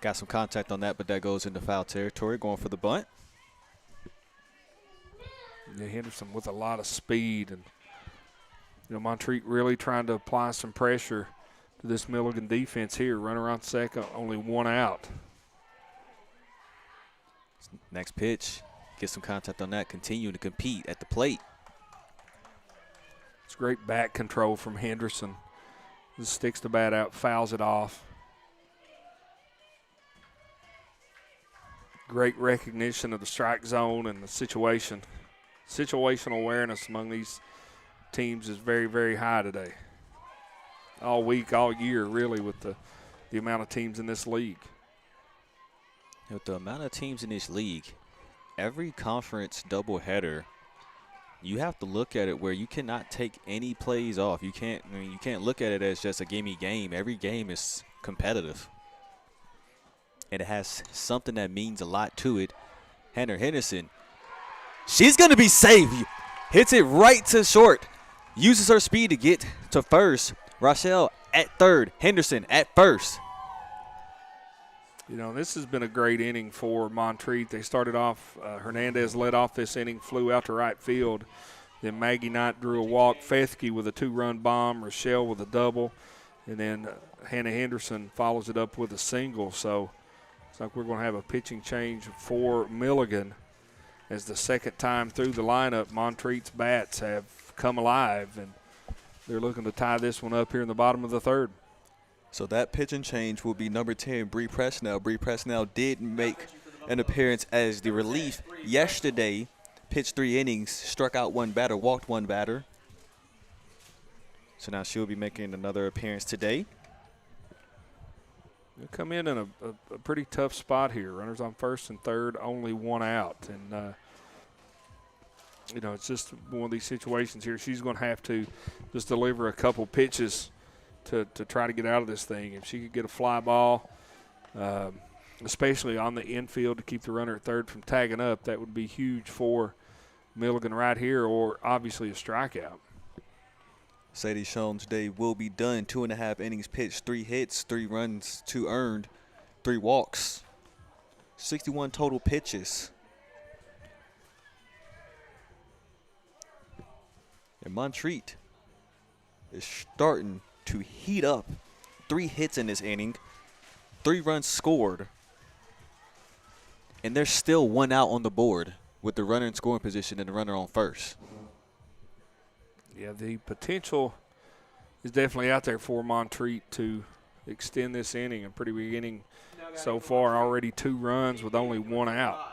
Got some contact on that, but that goes into foul territory, going for the bunt. Yeah, Henderson with a lot of speed, and Montreat really trying to apply some pressure to this Milligan defense here. Runner on second, only 1 out. Next pitch, get some contact on that, continue to compete at the plate. It's great back control from Henderson. Just sticks the bat out, fouls it off. Great recognition of the strike zone and the situation. Situational awareness among these teams is very, very high today. All week, all year, really, with the amount of teams in this league. With the amount of teams in this league, every conference doubleheader, you have to look at it where you cannot take any plays off. You can't look at it as just a gimme game. Every game is competitive. And it has something that means a lot to it. Hannah Henderson, she's going to be safe. Hits it right to short. Uses her speed to get to first. Rochelle at third. Henderson at first. This has been a great inning for Montreat. They started off, Hernandez led off this inning, flew out to right field. Then Maggie Knight drew a walk. Fethke with a 2-run bomb. Rochelle with a double. And then Hannah Henderson follows it up with a single. So it's like we're going to have a pitching change for Milligan as the second time through the lineup. Montreat's bats have come alive, and they're looking to tie this one up here in the bottom of the third. So that pitching change will be number 10, Bree Presnell. Bree Presnell did make an appearance as the relief yesterday. Pitched 3 innings, struck out 1 batter, walked 1 batter. So now she'll be making another appearance today. They come in a pretty tough spot here. Runners on first and third, only 1 out. And, it's just one of these situations here. She's going to have to just deliver a couple pitches to try to get out of this thing. If she could get a fly ball, especially on the infield to keep the runner at third from tagging up, that would be huge for Milligan right here, or obviously a strikeout. Sadie Schoen today will be done. 2.5 innings pitched, 3 hits, 3 runs, 2 earned, 3 walks, 61 total pitches. And Montreat is starting to heat up. 3 hits in this inning, 3 runs scored, and there's still 1 out on the board with the runner in scoring position and the runner on first. Yeah, the potential is definitely out there for Montreat to extend this inning. A pretty big inning so far, already 2 runs with only 1 out.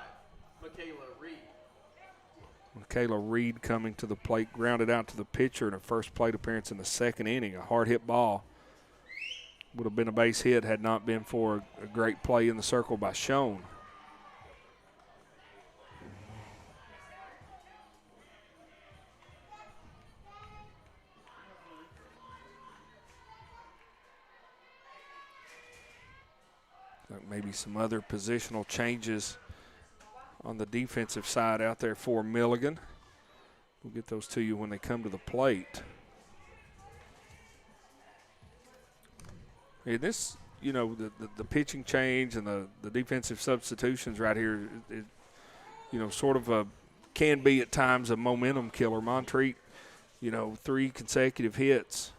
Michaela Reed coming to the plate, grounded out to the pitcher in her first plate appearance in the second inning. A hard hit ball. Would have been a base hit had not been for a great play in the circle by Schoen. Maybe some other positional changes on the defensive side out there for Milligan. We'll get those to you when they come to the plate. And this, you know, the pitching change and the defensive substitutions right here, you know, sort of can be at times a momentum killer. Montreat, you know, 3 consecutive hits.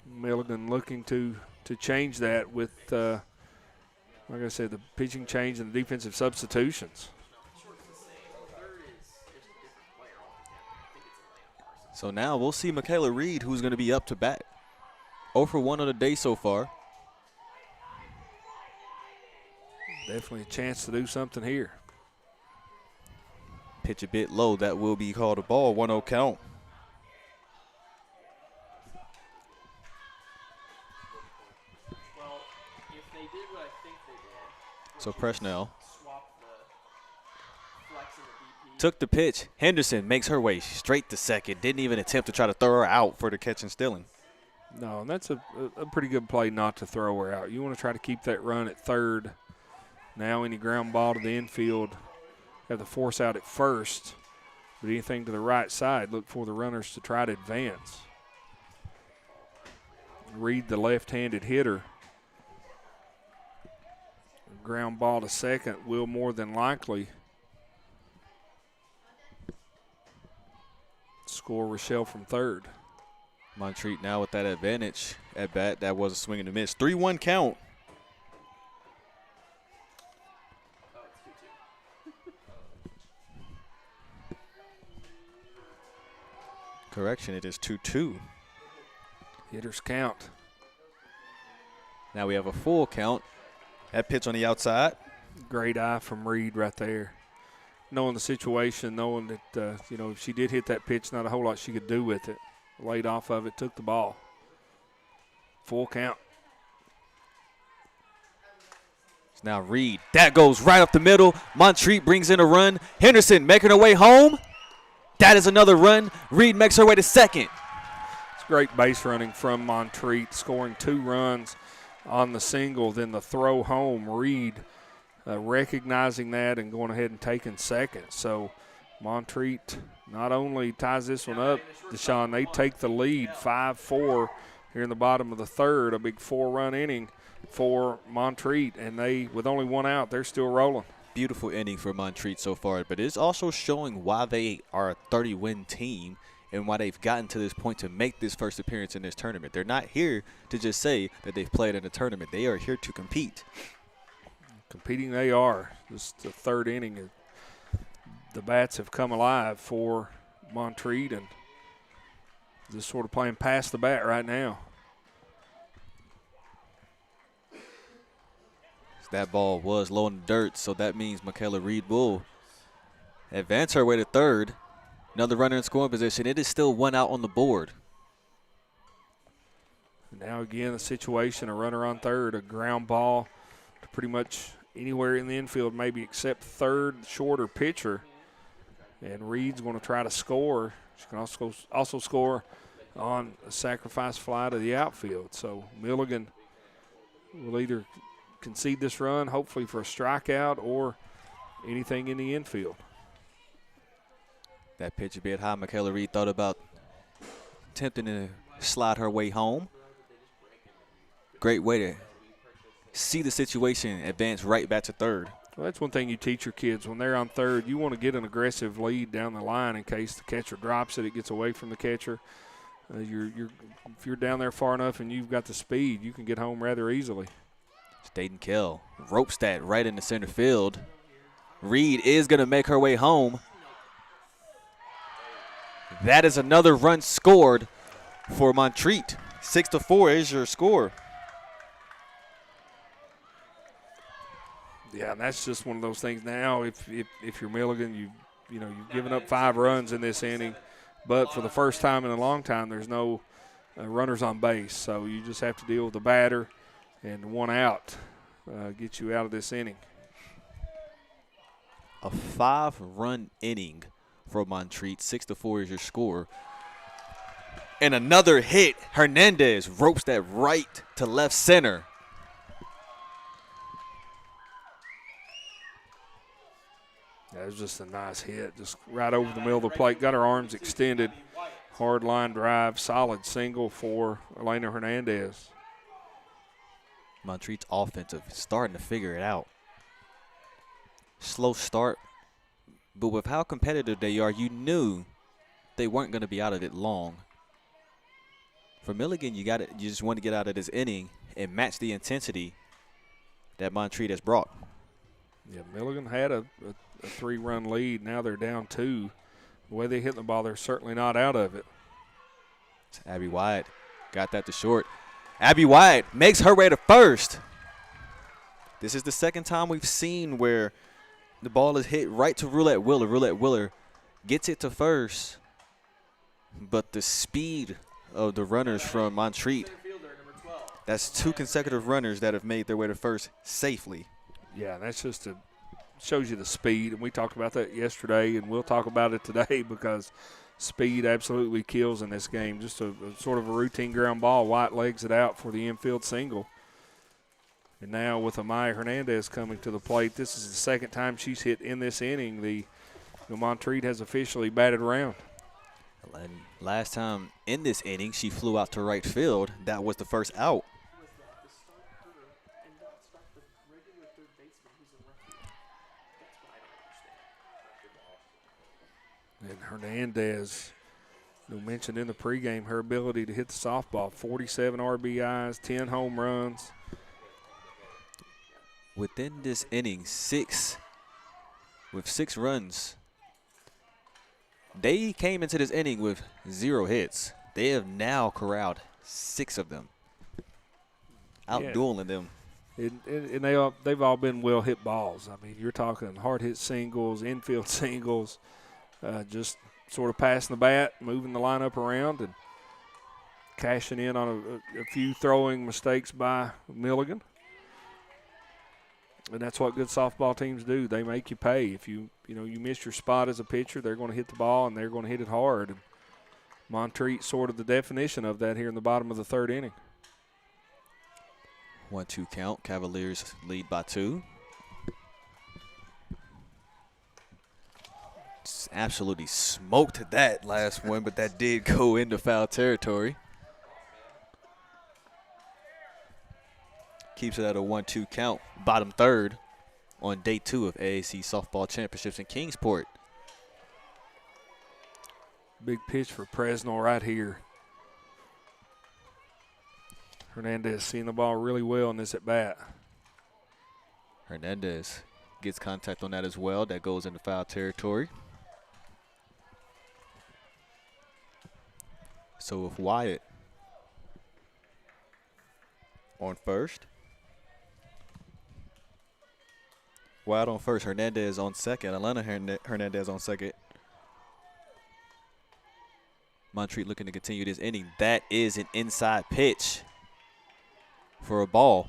Milligan looking to change that with, like I said, the pitching change and the defensive substitutions. So now we'll see Michaela Reed, who's going to be up to bat. 0 for 1 on the day so far. Definitely a chance to do something here. Pitch a bit low. That will be called a ball. 1-0 count. Well, if they did what I think they did, So Presnell swap the flex and the BP. took the pitch. Henderson makes her way straight to second. Didn't even attempt to try to throw her out for the catch and stealing. No, and that's a pretty good play not to throw her out. You want to try to keep that run at third. Now any ground ball to the infield, have the force out at first. But anything to the right side, look for the runners to try to advance. Reed, the left-handed hitter. Ground ball to second will more than likely score Rochelle from third. Montreat now with that advantage at bat. That was a swing and a miss. 3-1 count. Oh, it's 2-2. Correction, it is 2-2. Hitters count. Now we have a full count. That pitch on the outside. Great eye from Reed right there. Knowing the situation, knowing that, you know, if she did hit that pitch, not a whole lot she could do with it. Laid off of it, took the ball. Full count. It's now Reed. That goes right up the middle. Montreat brings in a run. Henderson making her way home. That is another run. Reed makes her way to second. It's great base running from Montreat, scoring 2 runs on the single, then the throw home. Reed recognizing that and going ahead and taking second. So Montreat not only ties this one up, Deshaun, they take the lead 5-4 here in the bottom of the third, a big 4-run inning for Montreat, and they, with only 1 out, they're still rolling. Beautiful inning for Montreat so far, but it's also showing why they are a 30-win team and why they've gotten to this point to make this first appearance in this tournament. They're not here to just say that they've played in a tournament. They are here to compete. Competing they are. This is the third inning. The bats have come alive for Montreat and just sort of playing past the bat right now. That ball was low in the dirt, so that means Michaela Reed will advance her way to third. Another runner in scoring position. It is still 1 out on the board. Now again, the situation, a runner on third, a ground ball to pretty much anywhere in the infield, maybe except third, shorter pitcher. And Reed's going to try to score. She can also score on a sacrifice fly to the outfield. So Milligan will either concede this run, hopefully for a strikeout, or anything in the infield. That pitch a bit high. Michaela Reed thought about attempting to slide her way home. Great way to see the situation, advance right back to third. Well, that's one thing you teach your kids. When they're on third, you want to get an aggressive lead down the line in case the catcher drops it, it gets away from the catcher. If you're down there far enough and you've got the speed, you can get home rather easily. Staten Kell ropes that right into center field. Reed is going to make her way home. That is another run scored for Montreat. 6-4 is your score. Yeah, and that's just one of those things now. If you're Milligan, you've given up 5 runs in this inning, but for the first time in a long time, there's no runners on base. So you just have to deal with the batter, and 1 out gets you out of this inning. A 5-run inning for Montreat. 6-4 is your score. And another hit. Hernandez ropes that right to left center. That was just a nice hit, just right over the middle of the plate. Got her arms extended. Hard line drive, solid single for Elena Hernandez. Montreat's offensive starting to figure it out. Slow start, but with how competitive they are, you knew they weren't going to be out of it long. For Milligan, you just want to get out of this inning and match the intensity that Montreat has brought. Yeah, Milligan had a 3-run lead. Now they're down 2. The way they hit the ball, they're certainly not out of it. Abby Wyatt got that to short. Abby Wyatt makes her way to first. This is the second time we've seen where the ball is hit right to Roulette Willer. Roulette Willer gets it to first, but the speed of the runners from Montreat, that's 2 consecutive runners that have made their way to first safely. Yeah, that's just shows you the speed, and we talked about that yesterday, and we'll talk about it today because speed absolutely kills in this game. Just a sort of a routine ground ball. White legs it out for the infield single. And now with Amaya Hernandez coming to the plate, this is the second time she's hit in this inning. The Montreat has officially batted around. And last time in this inning, she flew out to right field. That was the first out. And Hernandez, you mentioned in the pregame her ability to hit the softball. 47 RBIs, 10 home runs. Within this inning, 6 runs. They came into this inning with 0 hits. They have now corralled 6 of them, out-dueling them. And they've all been well-hit balls. I mean, you're talking hard-hit singles, infield singles, just sort of passing the bat, moving the lineup around, and cashing in on a few throwing mistakes by Milligan. And that's what good softball teams do. They make you pay. If you miss your spot as a pitcher, they're going to hit the ball, and they're going to hit it hard. And Montreat sort of the definition of that here in the bottom of the 3rd inning. 1-2 count. Cavaliers lead by 2. Just absolutely smoked that last one, but that did go into foul territory. Keeps it at a 1-2 count. Bottom 3rd on day 2 of AAC Softball Championships in Kingsport. Big pitch for Presnell right here. Hernandez seeing the ball really well in this at-bat. Hernandez gets contact on that as well. That goes into foul territory. So with Wyatt on first. Wyatt on first, Hernandez on second, Elena Hernandez on second. Montreat looking to continue this inning. That is an inside pitch for a ball.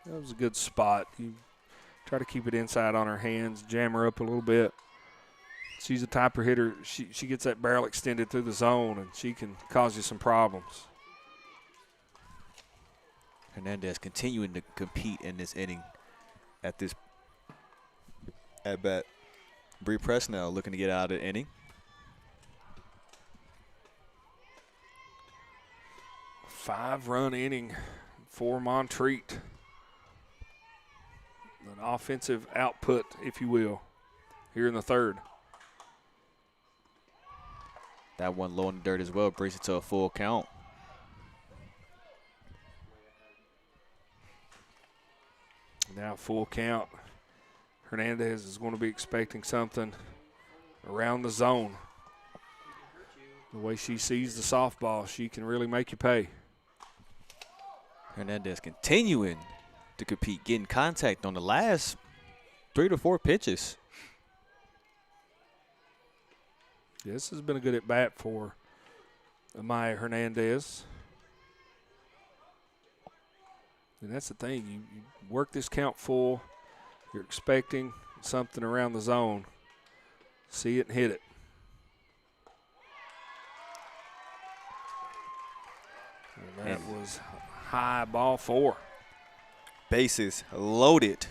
That was a good spot. You try to keep it inside on her hands, jam her up a little bit. She's a type of hitter. She gets that barrel extended through the zone, and she can cause you some problems. Hernandez continuing to compete in this inning at this at-bat. Bree Presnell looking to get out of the inning. Five-run inning for Montreat. An offensive output, if you will, here in the 3rd. That one low in the dirt as well, brings it to a full count. Now full count. Hernandez is going to be expecting something around the zone. The way she sees the softball, she can really make you pay. Hernandez continuing to compete, getting contact on the last 3 to 4 pitches. This has been a good at-bat for Maya Hernandez. And that's the thing. You work this count full. You're expecting something around the zone. See it and hit it. And that was high, ball 4. Bases loaded.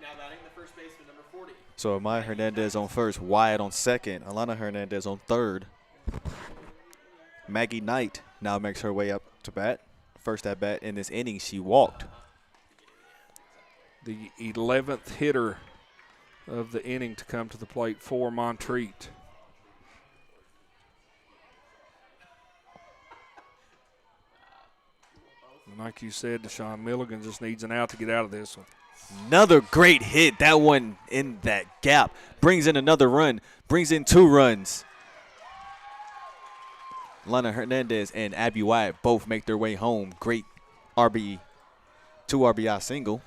Now batting the first baseman, number 40. So Maya Hernandez on first, Wyatt on second, Alana Hernandez on third. Maggie Knight now makes her way up to bat. First at bat in this inning, she walked. The 11th hitter of the inning to come to the plate for Montreat. And like you said, Deshaun, Milligan just needs an out to get out of this one. Another great hit. That one in that gap. Brings in another run. Brings in 2 runs. Lana Hernandez and Abby Wyatt both make their way home. Great 2 RBI single.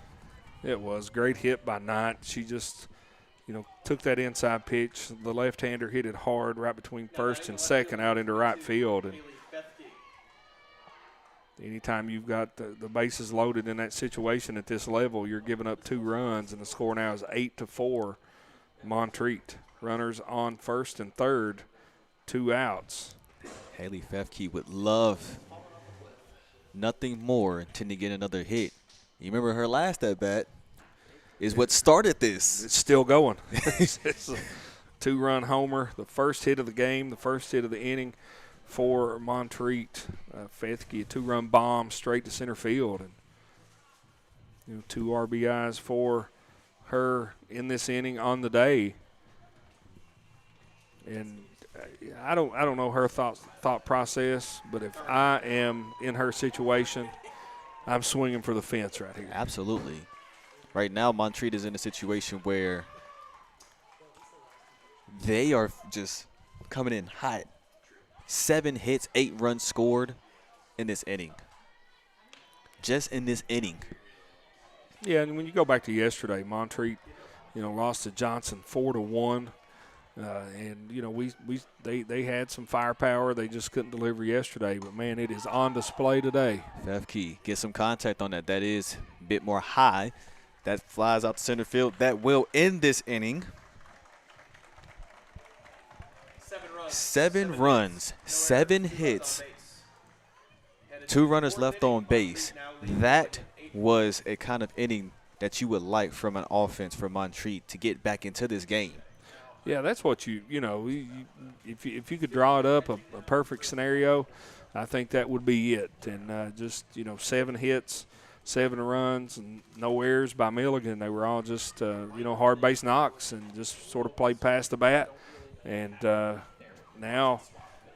It was great hit by Knight. She just, took that inside pitch. The left-hander hit it hard right between first and second out into right field. And anytime you've got the bases loaded in that situation at this level, you're giving up 2 runs, and the score now is 8-4. Montreat. Runners on first and third, 2 outs. Haley Fefke would love nothing more than to get another hit. You remember her last at bat is what started this. It's still going. It's a 2-run homer, the first hit of the game, the first hit of the inning for Montreat. Fefke, a 2-run bomb straight to center field. And 2 RBIs for her in this inning on the day. And I don't know her thought process, but if I am in her situation, I'm swinging for the fence right here. Absolutely. Right now, Montreat is in a situation where they are just coming in hot. 7 hits, 8 runs scored in this inning. Just in this inning. Yeah, and when you go back to yesterday, Montreat, lost to Johnson 4-1. And they had some firepower. They just couldn't deliver yesterday. But man, it is on display today. Fefke, get some contact on that. That is a bit more high. That flies out to center field. That will end this inning. 7 runs, 7 hits, 2 runners left on base. That was a kind of inning that you would like from an offense for Montreat to get back into this game. Yeah, that's what if you could draw it up a perfect scenario, I think that would be it. And 7 hits, 7 runs, and no errors by Milligan. They were all just hard base knocks and just sort of played past the bat. And now,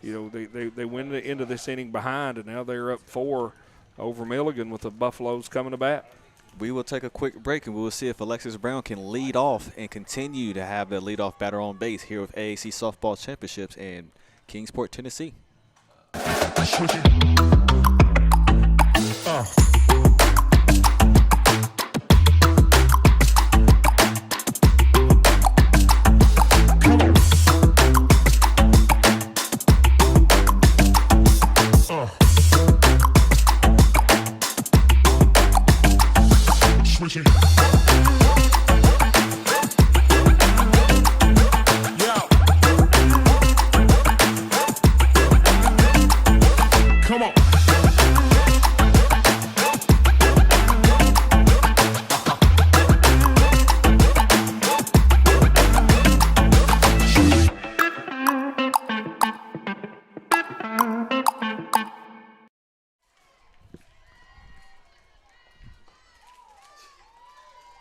they went into this inning behind, and now they're up 4 over Milligan with the Buffaloes coming to bat. We will take a quick break, and we will see if Alexis Brown can lead off and continue to have the leadoff batter on base here with AAC Softball Championships in Kingsport, Tennessee. Come on.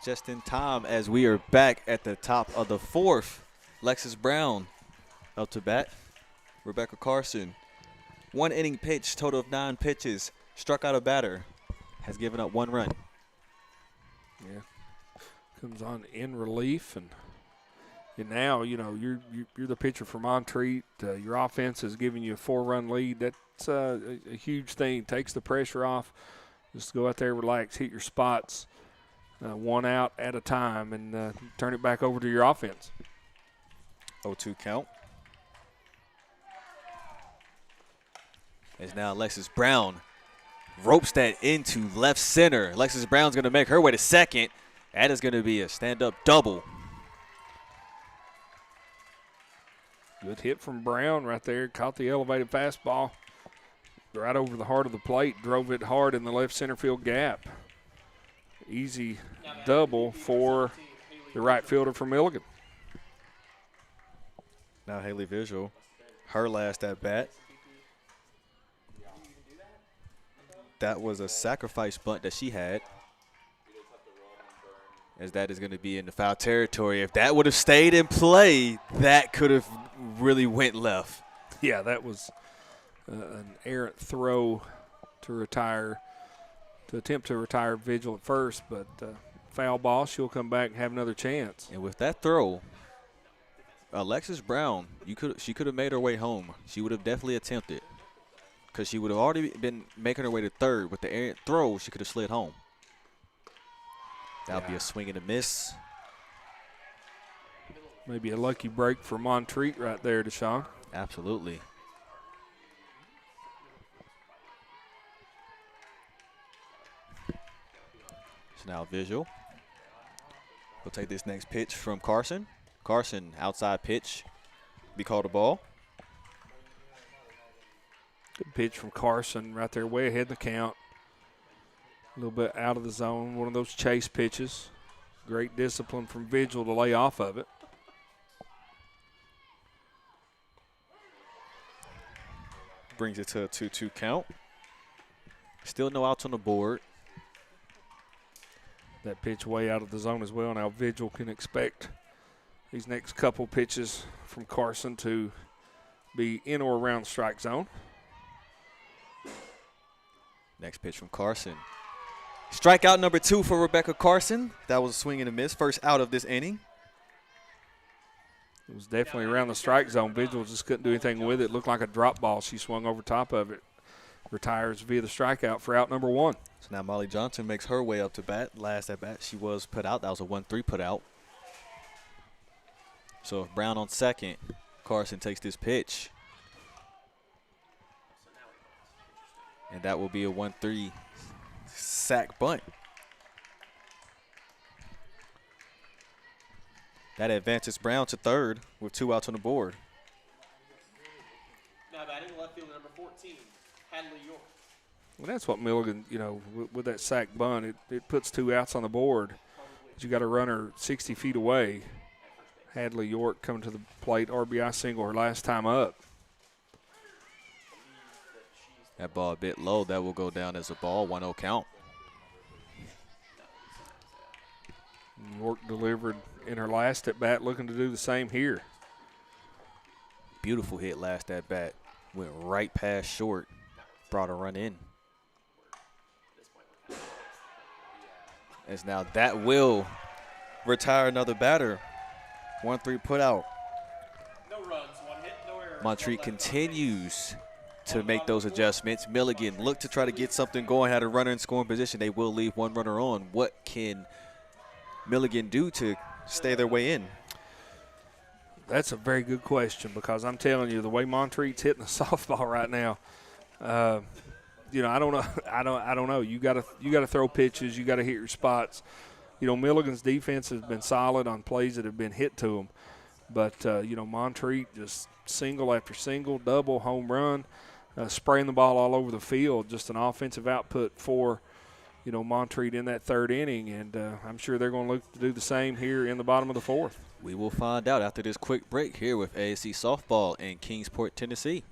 Just in time as we are back at the top of the 4th. Alexis Brown up to bat. Rebecca Carson. 1 inning pitch, total of 9 pitches. Struck out a batter. Has given up 1 run. Yeah, comes on in relief, and now you're the pitcher for Montreat. Your offense is giving you a 4-run lead. That's a huge thing. Takes the pressure off. Just go out there, relax, hit your spots, 1 out at a time, and turn it back over to your offense. 0-2 count. As now Alexis Brown ropes that into left center. Alexis Brown's going to make her way to second. That is going to be a stand-up double. Good hit from Brown right there. Caught the elevated fastball right over the heart of the plate. Drove it hard in the left center field gap. Easy double for the right fielder from Milligan. Now Haley Visual, her last at bat. That was a sacrifice bunt that she had. As that is going to be in the foul territory. If that would have stayed in play, that could have really went left. Yeah, that was an errant throw to retire, to attempt to retire Vigil at first, but foul ball, she'll come back and have another chance. And with that throw, Alexis Brown, she could have made her way home. She would have definitely attempted, because she would have already been making her way to third. With the errant throw, she could have slid home. That'll be a swing and a miss. Maybe a lucky break for Montreat right there, Deshaun. Absolutely. So now Visual will take this next pitch from Carson. Carson, outside pitch, be called a ball. Good pitch from Carson right there, way ahead in the count. A little bit out of the zone, one of those chase pitches. Great discipline from Vigil to lay off of it. Brings it to a 2-2 count. Still no outs on the board. That pitch way out of the zone as well. Now Vigil can expect these next couple pitches from Carson to be in or around the strike zone. Next pitch from Carson. Strikeout number 2 for Rebecca Carson. That was a swing and a miss. First out of this inning. It was definitely around the strike zone. Vigil just couldn't do anything with it. Looked like a drop ball. She swung over top of it. Retires via the strikeout for out number 1. So now Molly Johnson makes her way up to bat. Last at bat, she was put out. That was a 1-3 put out. So if Brown on second, Carson takes this pitch. And that will be a 1-3 sack bunt. That advances Brown to third with 2 outs on the board. Now batting left fielder number 14, Hadley York. Well, that's what Milligan, with that sack bunt, it puts 2 outs on the board. But you got a runner 60 feet away. Hadley York coming to the plate, RBI single her last time up. That ball a bit low. That will go down as a ball, 1-0 count. York delivered in her last at bat, looking to do the same here. Beautiful hit last at bat. Went right past short. Brought a run in. As now that will retire another batter. 1-3 put out. No runs, 1 hit, no error. Montreat continues to make those adjustments. Milligan looked to try to get something going, had a runner in scoring position. They will leave 1 runner on. What can Milligan do to stay their way in? That's a very good question, because I'm telling you, the way Montreat's hitting the softball right now, I don't know. I don't know. You got to throw pitches. You got to hit your spots. Milligan's defense has been solid on plays that have been hit to them, but Montreat just single after single, double, home run, spraying the ball all over the field. Just an offensive output for Montreat in that 3rd inning, and I'm sure they're going to look to do the same here in the bottom of the 4th. We will find out after this quick break here with ASC Softball in Kingsport, Tennessee.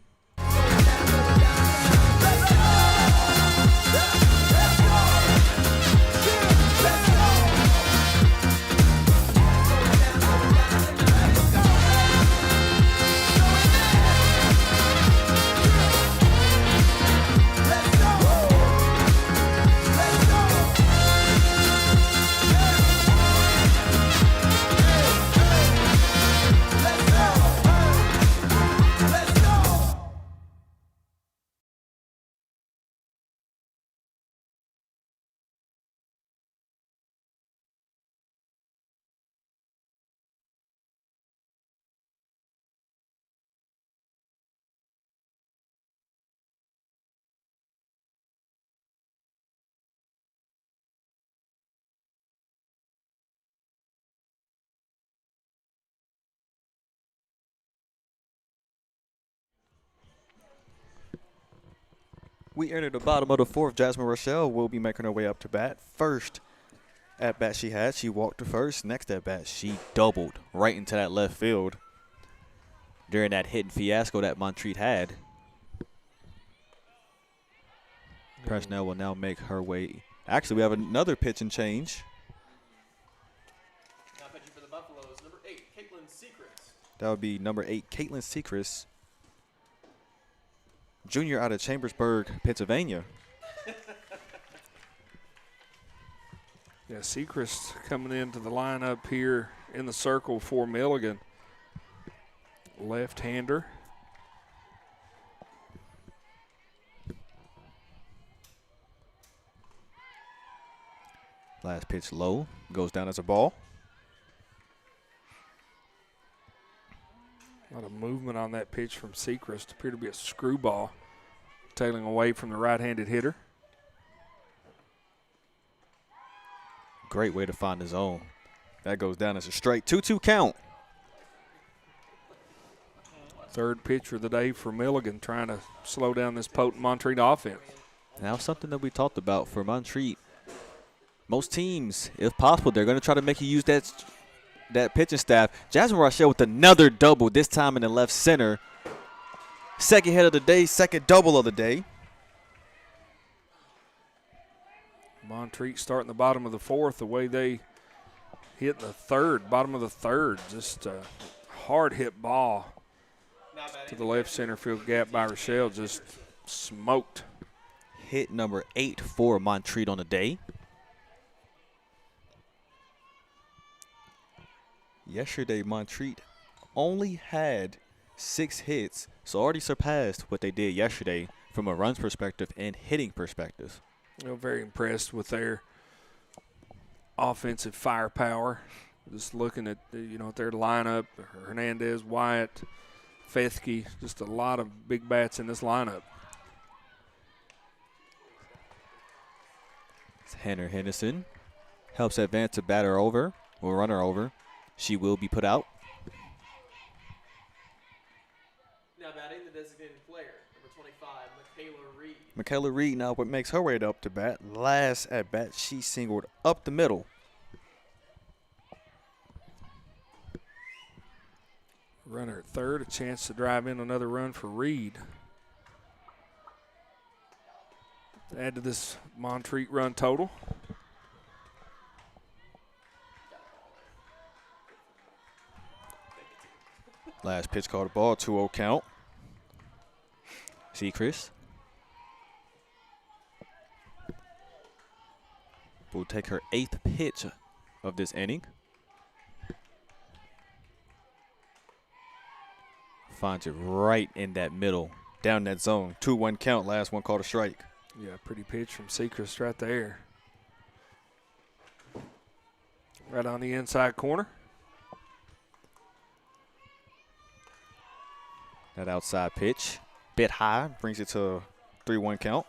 We entered the bottom of the fourth. Jasmine Rochelle will be making her way up to bat. First at bat she walked to first. Next at bat, she doubled right into that left field during that hitting fiasco that Montreat had. Presnell will now make her way. Actually, we have another pitch and change. Now pitching for the Buffaloes, number 8, Caitlin Secrets. That would be number 8, Caitlin Secrets, junior out of Chambersburg, Pennsylvania. Yeah, Sechrist coming into the lineup here in the circle for Milligan. Left-hander. Last pitch low, goes down as a ball. A lot of movement on that pitch from Sechrist. Appeared to be a screwball, tailing away from the right-handed hitter. Great way to find the zone. That goes down as a strike. 2-2 count. Third pitcher of the day for Milligan, trying to slow down this potent Montreat offense. Now something that we talked about for Montreat. Most teams, if possible, they're going to try to make you use that pitching staff. Jasmine Rochelle with another double, this time in the left center. Second hit of the day, second double of the day. Montreat starting the bottom of the fourth, the way they hit the third, bottom of the third. Just a hard hit ball to the left center field gap by Rochelle, just smoked. Hit number 8 for Montreat on the day. Yesterday, Montreat only had 6 hits, so already surpassed what they did yesterday from a runs perspective and hitting perspective. Very impressed with their offensive firepower. Just looking at their lineup, Hernandez, Wyatt, Fethke, just a lot of big bats in this lineup. Hannah Henderson helps advance a batter over, or runner over. She will be put out. Now batting the designated player, number 25, Michaela Reed. Michaela Reed now what makes her way up to bat. Last at bat, she singled up the middle. Runner at third, a chance to drive in another run for Reed. To add to this Montreat run total. Last pitch called a ball, 2-0 count. See, Chris? Will take her 8th pitch of this inning. Finds it right in that middle, down that zone. 2-1 count, last one called a strike. Yeah, pretty pitch from Sechrist right there. Right on the inside corner. That outside pitch, bit high, brings it to a 3-1 count.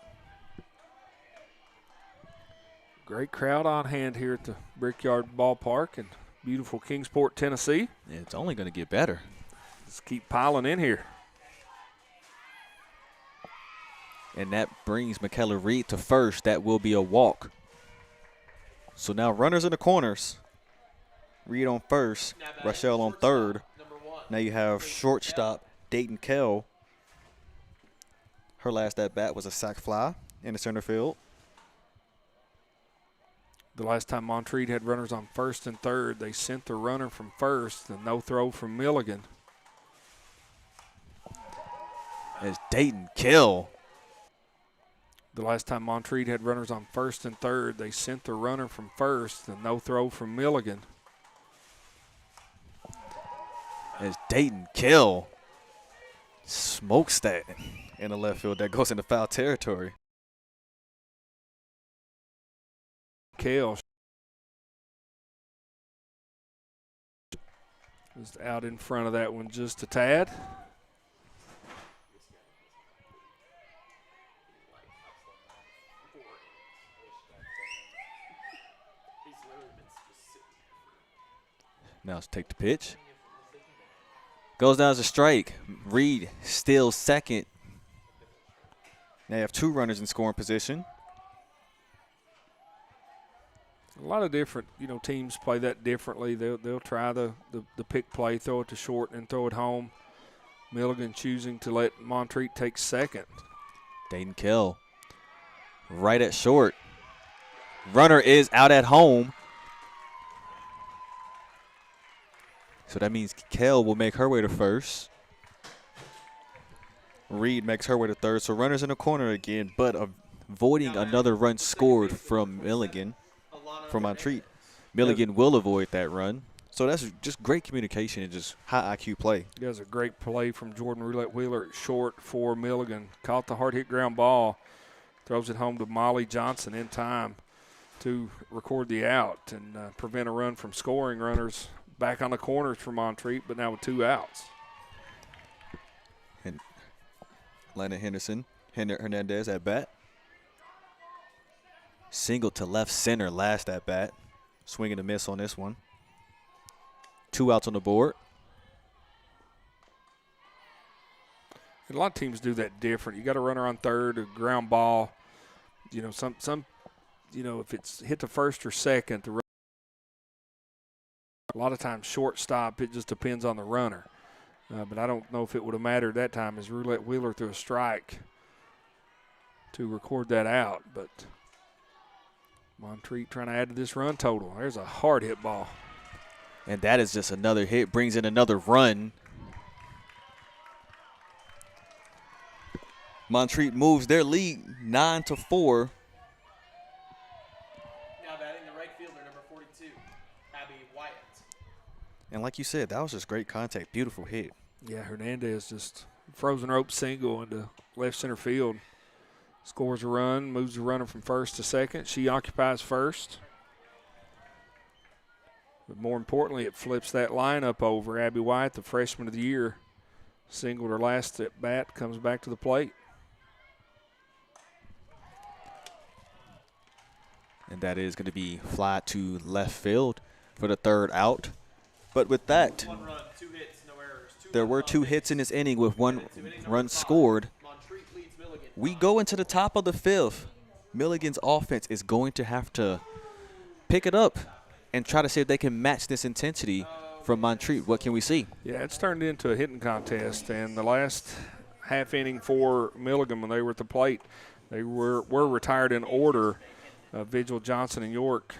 Great crowd on hand here at the Brickyard Ballpark in beautiful Kingsport, Tennessee. It's only going to get better. Just keep piling in here. And that brings Michaela Reed to first. That will be a walk. So now runners in the corners. Reed on first, Rochelle on third. Now you have shortstop Dayton Kell. Her last at bat was a sac fly in the center field. The last time Montreat had runners on first and third, they sent the runner from first, and no throw from Milligan. As Dayton Kell. The last time Montreat had runners on first and third, they sent the runner from first, and no throw from Milligan. As Dayton Kell smokes that in the left field. That goes into foul territory. Kale just out in front of that one just a tad. Now let's take the pitch. Goes down as a strike. Reed still second. They have 2 runners in scoring position. A lot of different, teams play that differently. They'll try the pick play, throw it to short, and throw it home. Milligan choosing to let Montreat take second. Dayton Kell right at short. Runner is out at home. So that means Kell will make her way to first. Reed makes her way to third. So runners in the corner again, but avoiding another run scored from Milligan. From Montreat. Milligan will avoid that run. So that's just great communication and just high IQ play. There's a great play from Jordan Roulette Wheeler at short for Milligan. Caught the hard hit ground ball. Throws it home to Molly Johnson in time to record the out and prevent a run from scoring. Runners back on the corners for Montreat, but now with 2 outs. And Lana Hernandez at bat. Single to left center last at bat. Swing and a miss on this one. 2 outs on the board. And a lot of teams do that different. You got a runner on third, a ground ball. Some if it's hit to first or second, a lot of times shortstop, it just depends on the runner. But I don't know if it would have mattered that time as Roulette Wheeler threw a strike to record that out. But Montreat trying to add to this run total. There's a hard hit ball. And that is just another hit, brings in another run. Montreat moves their lead 9-4. Now batting the right fielder, number 42, Abby Wyatt. And like you said, that was just great contact. Beautiful hit. Yeah, Hernandez just frozen rope single into left center field. Scores a run, moves the runner from first to second. She occupies first. But more importantly, it flips that lineup over. Abby White, the freshman of the year, singled her last at bat, comes back to the plate. And that is going to be fly to left field for the 3rd out. But with that, 1 run, 2 hits, no errors. there were 2 hits in this inning with 1 run scored. Montreat leads Milligan. We go into the top of the 5th. Milligan's offense is going to have to pick it up and try to see if they can match this intensity from Montreat. What can we see? Yeah, it's turned into a hitting contest, and the last half inning for Milligan when they were at the plate, they were retired in order, Vigil, Johnson, and York.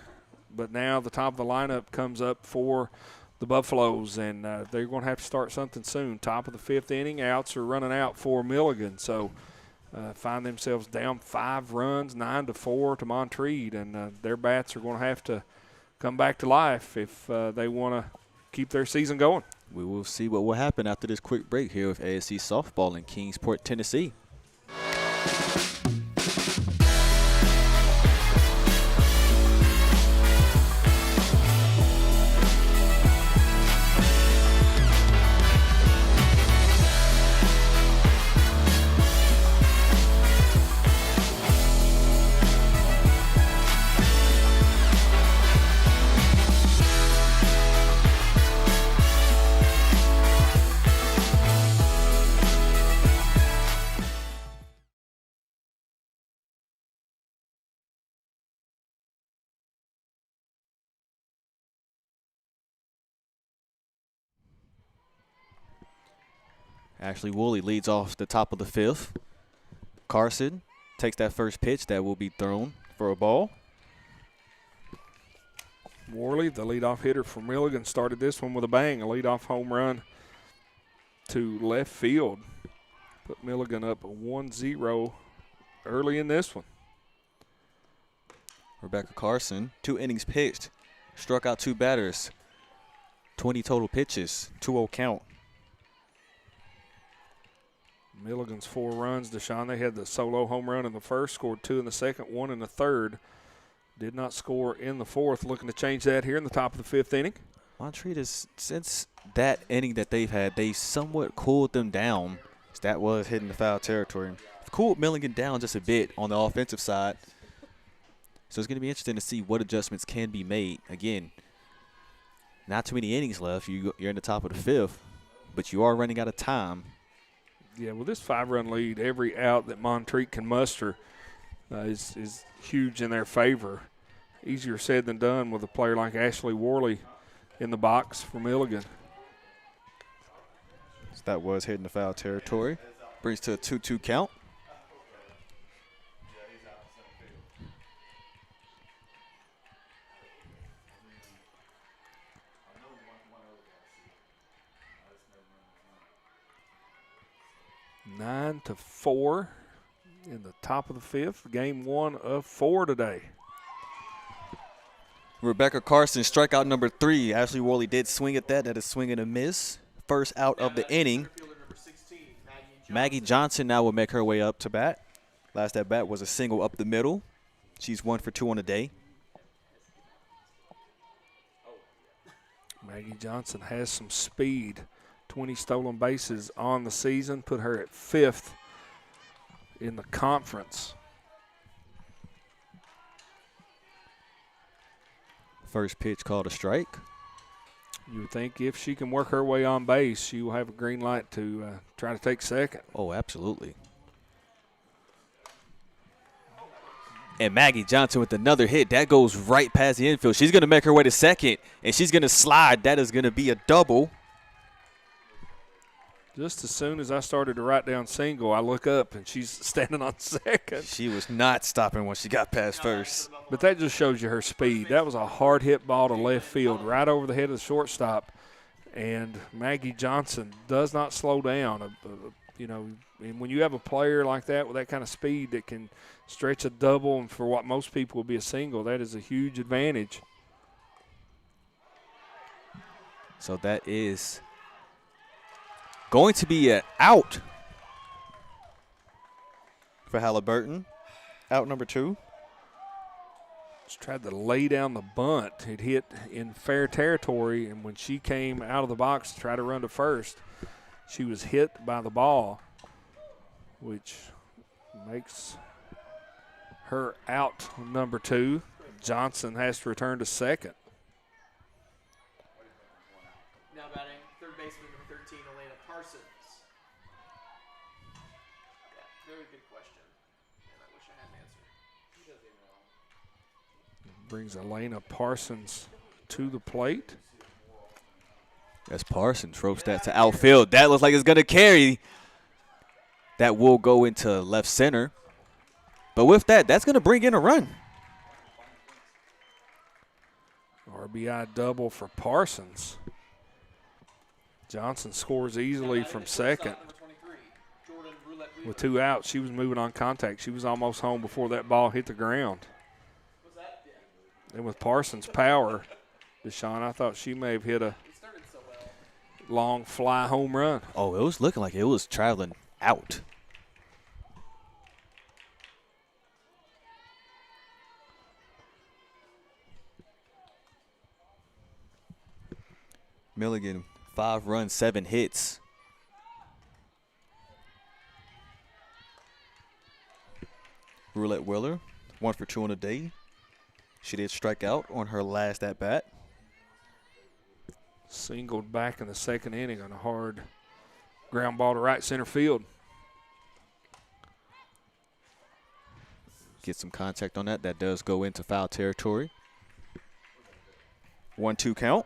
But now the top of the lineup comes up for the Buffaloes, and they're going to have to start something soon. Top of the 5th inning, outs are running out for Milligan. So find themselves down 5 runs, 9-4 to Montreat, and their bats are going to have to come back to life if they want to keep their season going. We will see what will happen after this quick break here with ASC Softball in Kingsport, Tennessee. Ashley Woolley leads off the top of the 5th. Carson takes that first pitch that will be thrown for a ball. Worley, the leadoff hitter for Milligan, started this one with a bang, a leadoff home run to left field. Put Milligan up 1-0 early in this one. Rebecca Carson, 2 innings pitched, struck out 2 batters, 20 total pitches, 2-0 count. Milligan's 4 runs. Deshaun, they had the solo home run in the first, scored 2 in the second, 1 in the third. Did not score in the fourth. Looking to change that here in the top of the 5th inning. Montreat is, since that inning that they've had, they somewhat cooled them down. That was hitting the foul territory. Cooled Milligan down just a bit on the offensive side. So it's going to be interesting to see what adjustments can be made. Again, not too many innings left. You're in the top of the 5th, but you are running out of time. Yeah, well, this 5-run lead, every out that Montreat can muster is huge in their favor. Easier said than done with a player like Ashley Worley in the box for Milligan. So that was hitting the foul territory. Brings to a 2-2 count. Nine to 4 in the top of the fifth. Game 1 of 4 today. Rebecca Carson, strikeout number 3. Ashley Worley did swing at that. That is swing and a miss. First out of the inning. Maggie Johnson now will make her way up to bat. Last at bat was a single up the middle. She's 1 for 2 on the day. Maggie Johnson has some speed. 20 stolen bases on the season, put her at 5th in the conference. First pitch called a strike. You would think if she can work her way on base, she will have a green light to try to take second. Oh, absolutely. And Maggie Johnson with another hit. That goes right past the infield. She's going to make her way to second, and she's going to slide. That is going to be a double. Just as soon as I started to write down single, I look up, and she's standing on second. She was not stopping when she got past first. But that just shows you her speed. That was a hard hit ball to left field, right over the head of the shortstop. And Maggie Johnson does not slow down. You know, and when you have a player like that with that kind of speed that can stretch a double and for what most people would be a single, that is a huge advantage. So that is going to be an out for Halliburton. Out number 2. Just tried to lay down the bunt. It hit in fair territory, and when she came out of the box to try to run to first, she was hit by the ball, which makes her out number 2. Johnson has to return to second. Now batting third baseman number 13, Elena Parsons. Yeah, very good question. And I wish I had an answer. She doesn't even know. Brings Elena Parsons to the plate. As Parsons throws that to outfield. That looks like it's going to carry. That will go into left center. But with that, that's going to bring in a run. RBI double for Parsons. Johnson scores easily from second. With 2 outs, she was moving on contact. She was almost home before that ball hit the ground. And with Parsons' power, Deshaun, I thought she may have hit a long fly home run. Oh, it was looking like it was traveling out. Milligan, 5 runs, 7 hits. Roulette Willer, 1 for 2 on the day. She did strike out on her last at bat. Singled back in the second inning on a hard ground ball to right center field. Get some contact on that. That does go into foul territory. 1-2 count.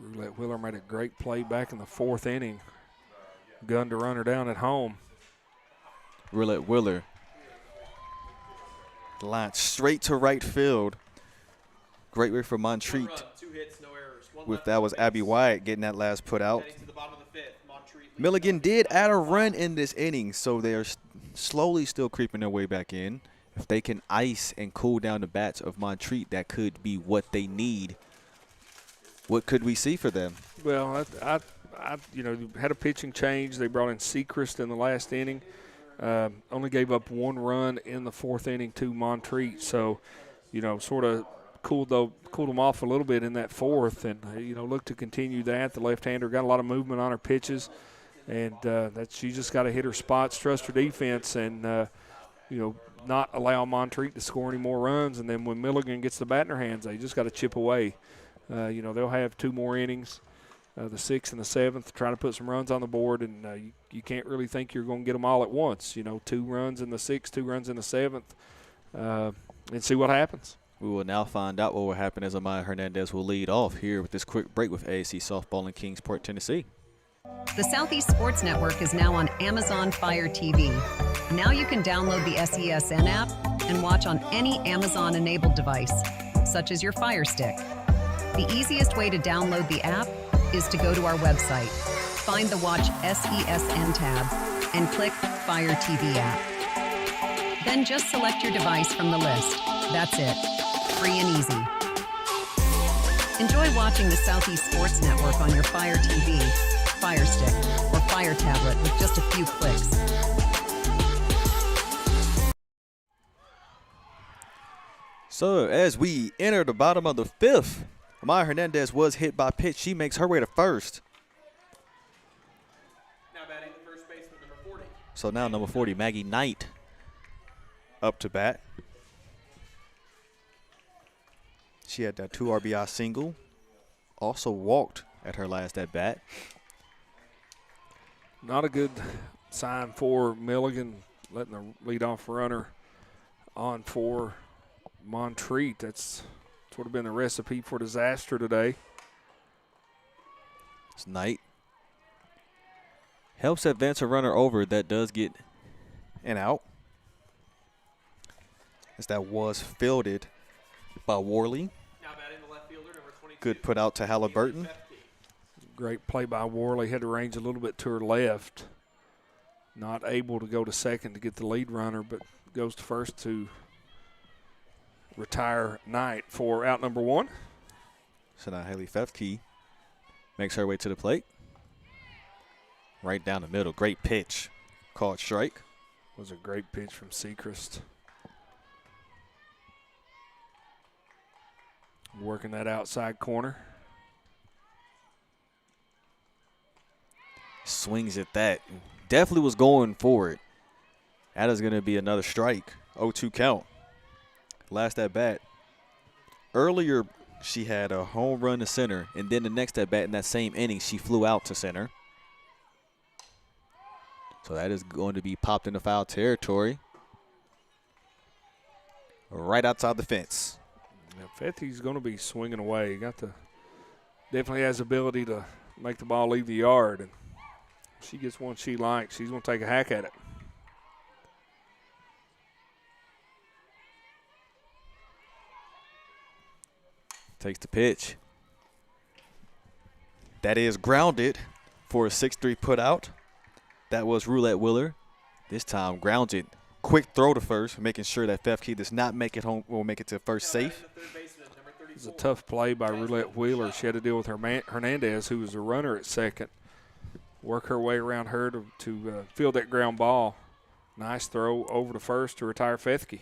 Roulette Wheeler made a great play back in the 4th inning. Gunned a runner down at home. Roulette Wheeler. Line straight to right field. Great way for Montreat. 2 hits, no errors. With that was Abby Wyatt getting that last put out. Milligan did add a run in this inning, so they're slowly still creeping their way back in. If they can ice and cool down the bats of Montreat, that could be what they need. What could we see for them? Well, I had a pitching change. They brought in Sechrist in the last inning. Only gave up 1 run in the 4th inning to Montreat. So, sort of cooled them off a little bit in that 4th, and look to continue that. The left-hander got a lot of movement on her pitches, And that she just got to hit her spots, trust her defense, and, not allow Montreat to score any more runs. And then when Milligan gets the bat in her hands, they just got to chip away. They'll have 2 more innings, the 6th and the 7th, trying to put some runs on the board. And you can't really think you're going to get them all at once. 2 runs in the 6th, 2 runs in the 7th, and see what happens. We will now find out what will happen as Amaya Hernandez will lead off here with this quick break with AAC Softball in Kingsport, Tennessee. The Southeast Sports Network is now on Amazon Fire TV. Now you can download the SESN app and watch on any Amazon-enabled device, such as your Fire Stick. The easiest way to download the app is to go to our website, find the Watch SESN tab, and click Fire TV app. Then just select your device from the list. That's it. Free and easy. Enjoy watching the Southeast Sports Network on your Fire TV, Fire Stick, or Fire tablet with just a few clicks. So as we enter the bottom of the 5th, Amaya Hernandez was hit by pitch. She makes her way to first. Now batting the first baseman, number 40. So now number 40, Maggie Knight, up to bat. She had that 2 RBI single. Also walked at her last at bat. Not a good sign for Milligan, letting the leadoff runner on for Montreat. That's would have been a recipe for disaster today. It's Knight. Helps advance a runner over that does get an out. As that was fielded by Worley. Now batting the left fielder, number 22. Good put out to Halliburton. Great play by Worley. Had to range a little bit to her left. Not able to go to second to get the lead runner, but goes to first to retire Knight for out number 1. So now Haley Fefke makes her way to the plate. Right down the middle. Great pitch. Called strike. Was a great pitch from Sechrist. Working that outside corner. Swings at that. Definitely was going for it. That is going to be another strike. 0-2 count. Last at bat. Earlier, she had a home run to center, and then the next at bat in that same inning, she flew out to center. So that is going to be popped into foul territory. Right outside the fence. Now, Fethy's going to be swinging away. Definitely has the ability to make the ball leave the yard. And if she gets one she likes, she's going to take a hack at it. Takes the pitch. That is grounded for a 6-3 put out. That was Roulette Willer. This time grounded. Quick throw to first, making sure that Fefke does not make it home or make it to first safe. It was a tough play by Roulette Wheeler. She had to deal with Hernandez, who was a runner at second. Work her way around her to field that ground ball. Nice throw over to first to retire Fethke.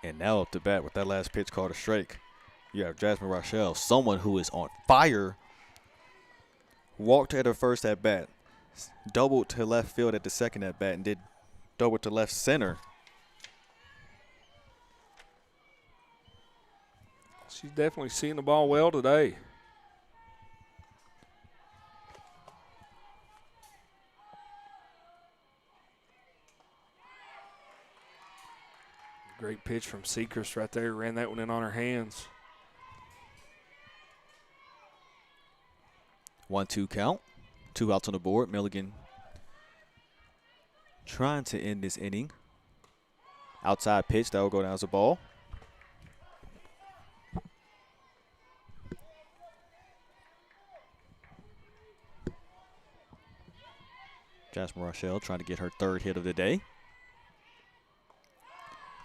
And now up to bat with that last pitch called a strike. You have Jasmine Rochelle, someone who is on fire. Walked at her first at bat. Doubled to left field at the second at bat and did double to left center. She's definitely seeing the ball well today. Great pitch from Sechrist right there. Ran that one in on her hands. 1-2 count. 2 outs on the board. Milligan trying to end this inning. Outside pitch. That will go down as a ball. Jasmine Rochelle trying to get her 3rd hit of the day.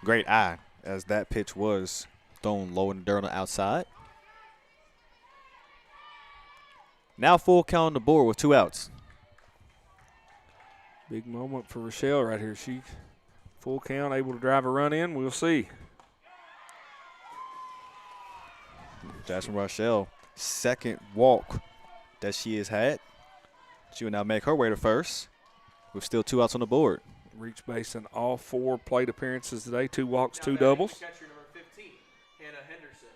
Great eye as that pitch was thrown low in the dirt on the outside. Now full count on the board with 2 outs. Big moment for Rochelle right here. She full count, able to drive a run in. We'll see. Jasmine Rochelle, 2nd walk that she has had. She will now make her way to first with still 2 outs on the board. Reached base in all 4 plate appearances today. 2 walks, 2 doubles. Catcher number 15, Hannah Henderson.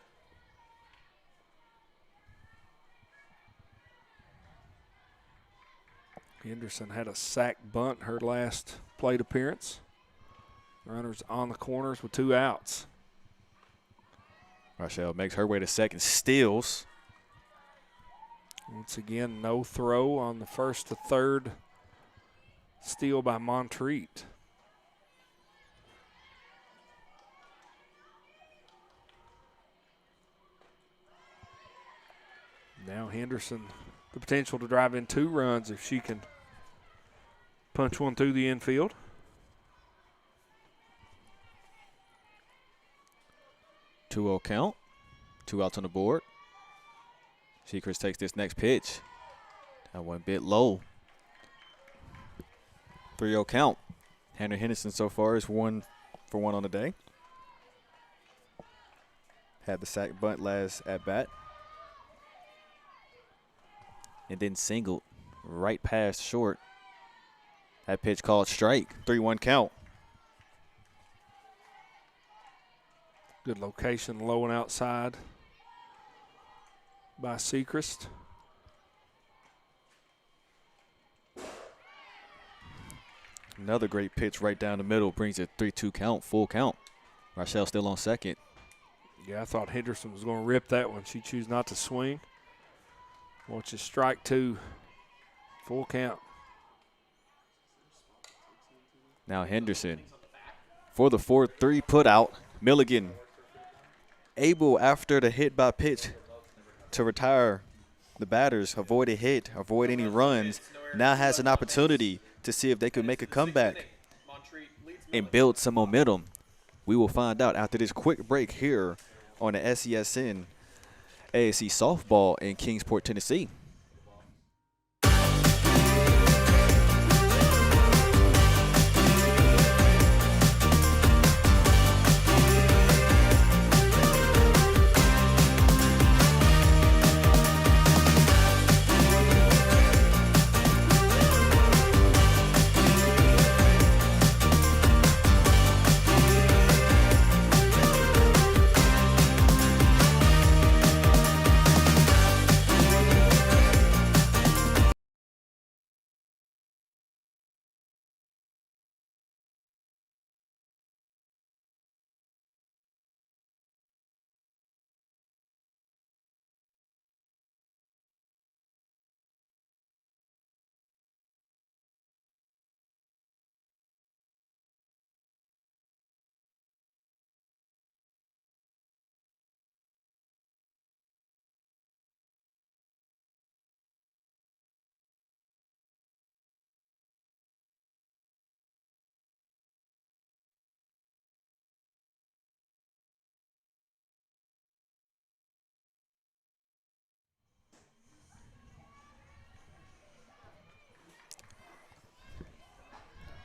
Henderson had a sac bunt her last plate appearance. Runners on the corners with 2 outs. Rochelle makes her way to second, steals. Once again, no throw on the first to third. Steal by Montreat. Now Henderson, the potential to drive in 2 runs if she can punch one through the infield. Two-0 count. 2 outs on the board. Secrets takes this next pitch. That one bit low. 3-0 count. Hannah Henderson so far is 1 for 1 on the day. Had the sac bunt last at bat. And then singled right past short. That pitch called strike. 3-1 count. Good location, low and outside by Sechrist. Another great pitch right down the middle brings it 3-2 count, full count. Rochelle still on second. Yeah, I thought Henderson was going to rip that one. She chose not to swing. Watch it, strike 2, full count. Now Henderson for the 4-3 put out. Milligan able after the hit by pitch to retire the batters, avoid a hit, avoid any runs. Now has an opportunity to see if they could make a comeback and build some momentum. We will find out after this quick break here on the SESN AAC Softball in Kingsport, Tennessee.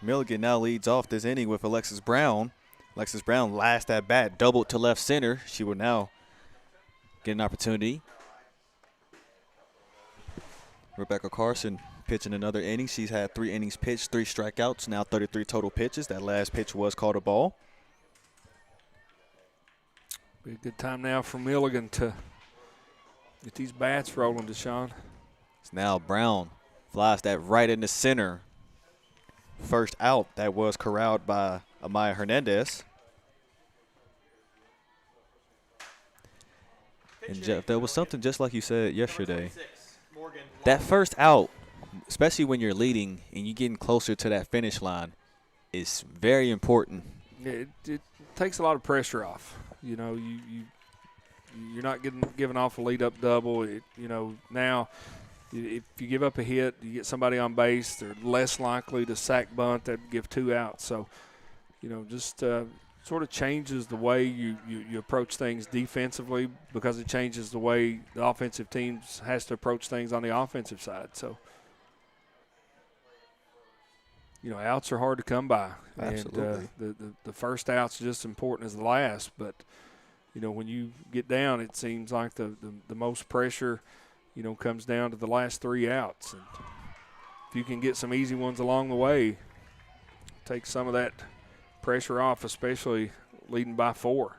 Milligan now leads off this inning with Alexis Brown. Alexis Brown last at bat, doubled to left center. She will now get an opportunity. Rebecca Carson pitching another inning. She's had 3 innings pitched, 3 strikeouts, now 33 total pitches. That last pitch was called a ball. Be a good time now for Milligan to get these bats rolling, Deshaun. It's now Brown flies that right in the center. First out, that was corralled by Amaya Hernandez. And Jeff, there was something just like you said yesterday. That first out, especially when you're leading and you're getting closer to that finish line, is very important. It takes a lot of pressure off. You know, you're not giving off a lead-up double. Now – if you give up a hit, you get somebody on base, they're less likely to sac bunt that give 2 outs. So, just sort of changes the way you approach things defensively, because it changes the way the offensive teams has to approach things on the offensive side. So, outs are hard to come by. Absolutely. And the first out's just as important as the last. But, when you get down, it seems like the most pressure – comes down to the last 3 outs. And if you can get some easy ones along the way, take some of that pressure off, especially leading by 4.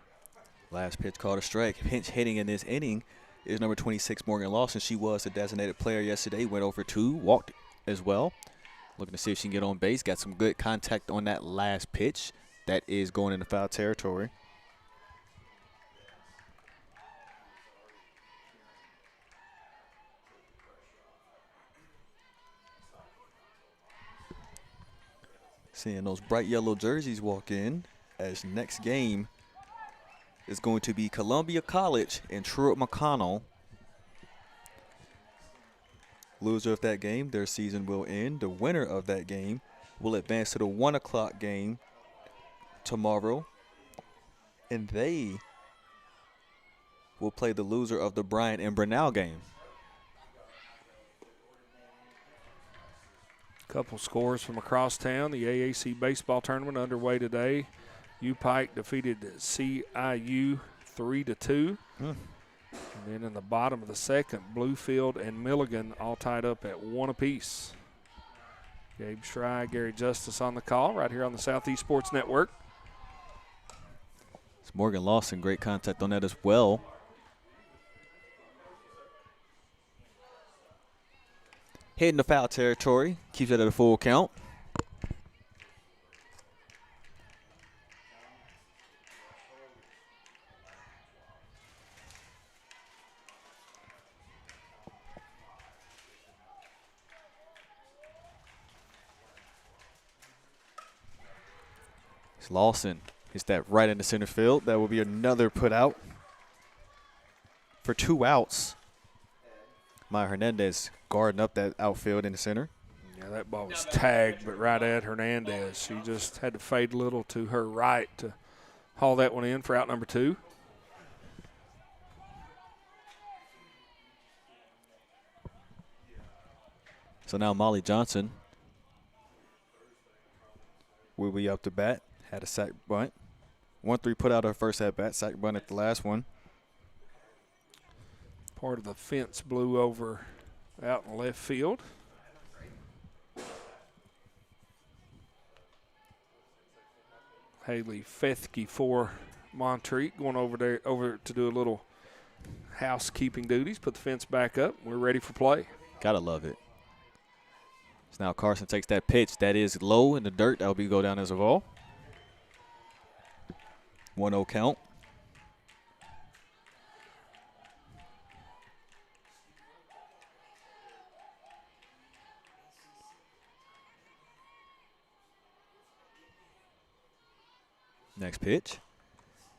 Last pitch called a strike. Pinch hitting in this inning is number 26, Morgan Lawson. She was the designated player yesterday. Went over 2, walked as well. Looking to see if she can get on base. Got some good contact on that last pitch. That is going into foul territory. Seeing those bright yellow jerseys walk in, as next game is going to be Columbia College and Truett McConnell. Loser of that game, their season will end. The winner of that game will advance to the 1 o'clock game tomorrow, and they will play the loser of the Bryant and Brenau game. Couple scores from across town. The AAC baseball tournament underway today. U-Pike defeated CIU 3-2. And then in the bottom of the second, Bluefield and Milligan all tied up at 1 apiece. Gabe Schrei, Gary Justice on the call right here on the Southeast Sports Network. It's Morgan Lawson, great contact on that as well. Hitting the foul territory, keeps it at a full count. It's Lawson. Hits that right into center field. That will be another put out for 2 outs. Maya Hernandez guarding up that outfield in the center. Yeah, that ball was tagged, but right at Hernandez. She just had to fade a little to her right to haul that one in for out number 2. So now Molly Johnson will be up to bat. Had a sac bunt. 1-3 put out her first at bat. Sac bunt at the last one. Part of the fence blew over out in left field. Haley Fethke for Montreat going over to do a little housekeeping duties. Put the fence back up. We're ready for play. Gotta love it. So now Carson takes that pitch. That is low in the dirt. That will go down as a ball. 1-0 count. Next pitch.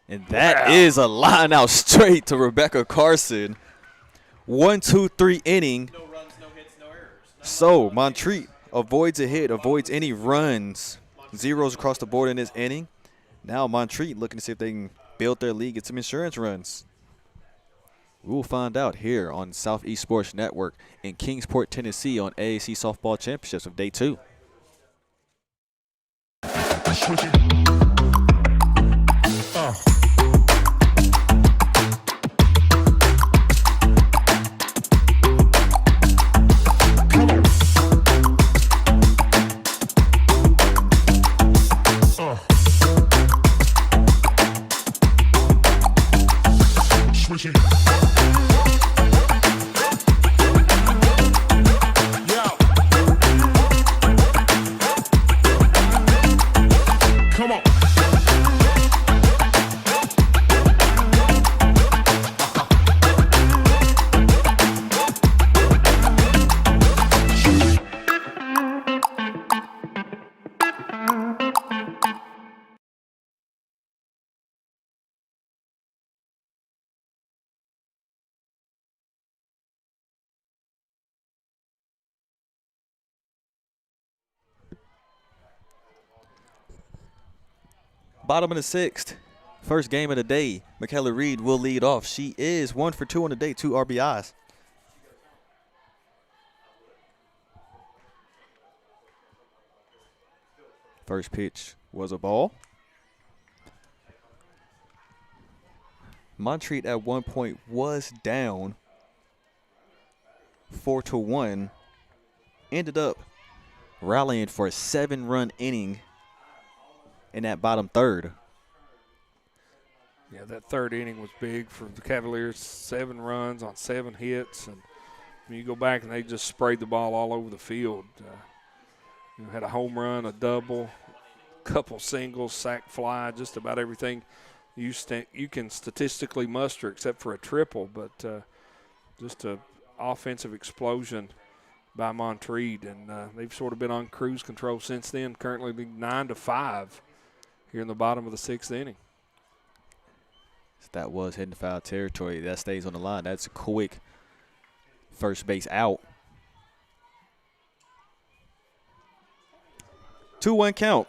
And that is a line out straight to Rebecca Carson. 1-2-3 inning. No runs, no hits, no errors. So Montreat avoids a hit, avoids any runs. Zeros across the board in this inning. Now Montreat looking to see if they can build their lead, get some insurance runs. We'll find out here on Southeast Sports Network in Kingsport, Tennessee on AAC Softball Championships of Day 2. Bottom of the 6th, first game of the day. Michaela Reed will lead off. She is 1 for 2 on the day, 2 RBIs. First pitch was a ball. Montreat at one point was down 4-1. Ended up rallying for a 7-run inning in that bottom third. Yeah, that third inning was big for the Cavaliers. 7 runs on 7 hits. And when you go back and they just sprayed the ball all over the field. Had a home run, a double, couple singles, sac fly, just about everything you can statistically muster except for a triple. But just an offensive explosion by Montreat. And they've sort of been on cruise control since then, currently 9-5 here in the bottom of the 6th inning. That was hitting foul territory. That stays on the line. That's a quick first base out. 2-1 count.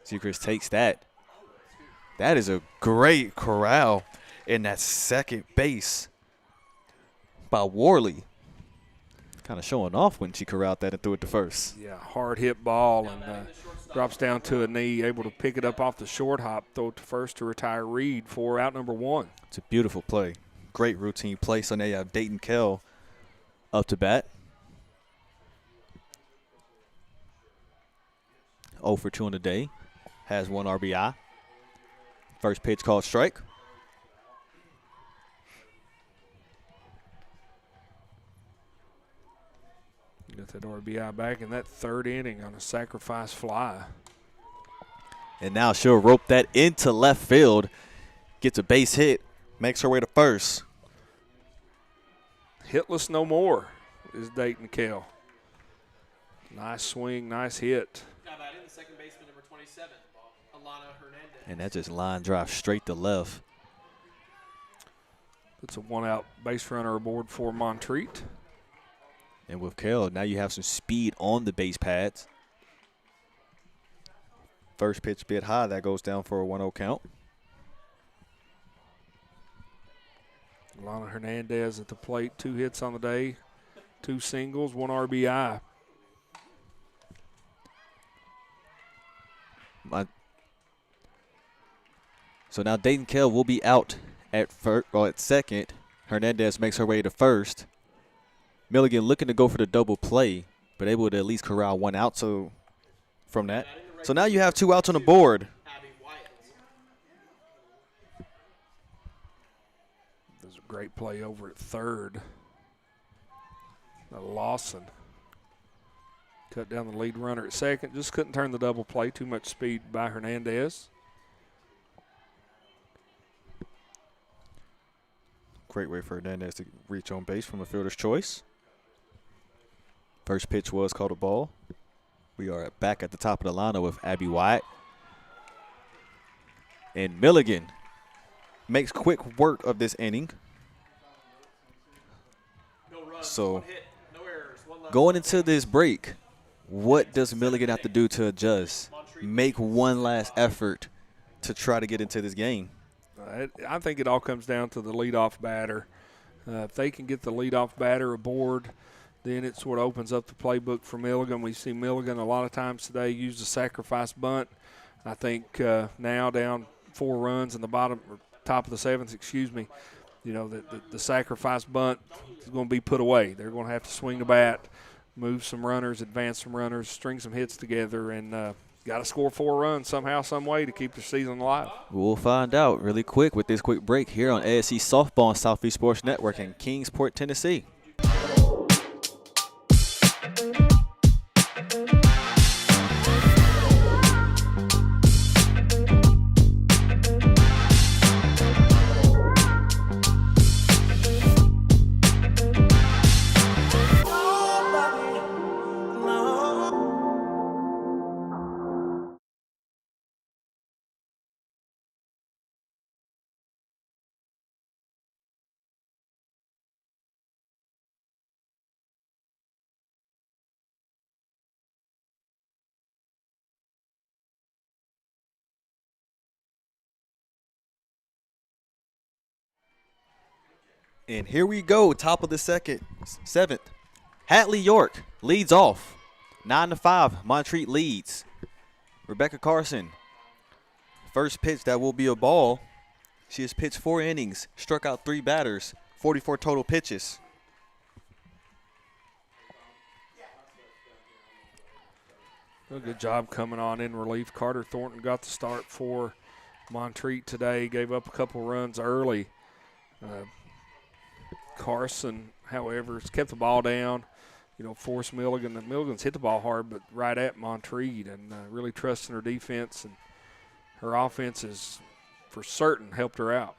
Secrets takes that. That is a great corral in that second base by Worley. Kind of showing off when she corralled that and threw it to first. Yeah, hard hit ball and drops down to a knee, able to pick it up off the short hop, throw it to first to retire Reed for out number 1. It's a beautiful play. Great routine play. So now you have Dayton Kell up to bat. 0 for 2 on the day. Has 1 RBI. First pitch called strike. Got that RBI back in that 3rd inning on a sacrifice fly. And now she'll rope that into left field. Gets a base hit. Makes her way to first. Hitless no more is Dayton Kell. Nice swing, nice hit. Got that in the second baseman, number 27, Alana Hernandez. And that just line drive straight to left. Puts a 1-out base runner aboard for Montreat. And with Kell, now you have some speed on the base pads. First pitch bit high. That goes down for a 1-0 count. Alana Hernandez at the plate. 2 hits on the day. 2 singles, 1 RBI. So now Dayton Kell will be out at second. Hernandez makes her way to first. Milligan looking to go for the double play, but able to at least corral 1 out from that. So now you have 2 outs on the board. There's a great play over at third. Lawson cut down the lead runner at second. Just couldn't turn the double play. Too much speed by Hernandez. Great way for Hernandez to reach on base from a fielder's choice. First pitch was called a ball. We are back at the top of the lineup with Abby Wyatt. And Milligan makes quick work of this inning. No runs, So 1 hit, no errors, 1 left. going into this break, what does Milligan have to do to adjust? Make one last effort to try to get into this game. I think it all comes down to the leadoff batter. If they can get the leadoff batter aboard, then it sort of opens up the playbook for Milligan. We see Milligan a lot of times today use the sacrifice bunt. I think now down 4 runs in the top of the 7th, the sacrifice bunt is going to be put away. They're going to have to swing the bat, move some runners, advance some runners, string some hits together, and got to score 4 runs somehow, some way to keep the season alive. We'll find out really quick with this quick break here on ASC Softball on Southeast Sports Network in Kingsport, Tennessee. And here we go, top of the 7th. Hatley York leads off. 9-5, Montreat leads. Rebecca Carson, first pitch, that will be a ball. She has pitched 4 innings, struck out 3 batters, 44 total pitches. A good job coming on in relief. Carter Thornton got the start for Montreat today. Gave up a couple runs early. Carson, however, has kept the ball down. Forced Milligan. And Milligan's hit the ball hard, but right at Montreat, and really trusting her defense. And her offense has, for certain, helped her out.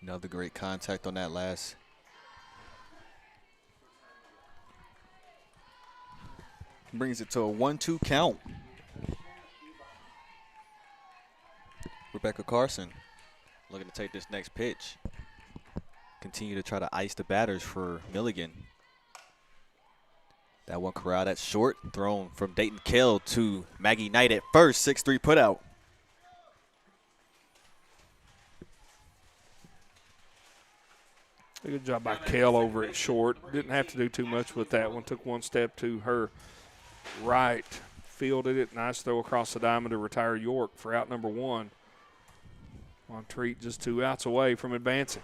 Another great contact on that last. Brings it to a 1-2 count. Rebecca Carson looking to take this next pitch. Continue to try to ice the batters for Milligan. That one corral, that's short, thrown from Dayton Kell to Maggie Knight at first, 6-3 put out. A good job by Kell over at short. Didn't have to do too much with that one. Took one step to her right. Fielded it. Nice throw across the diamond to retire York for out number 1. Montreat just 2 outs away from advancing.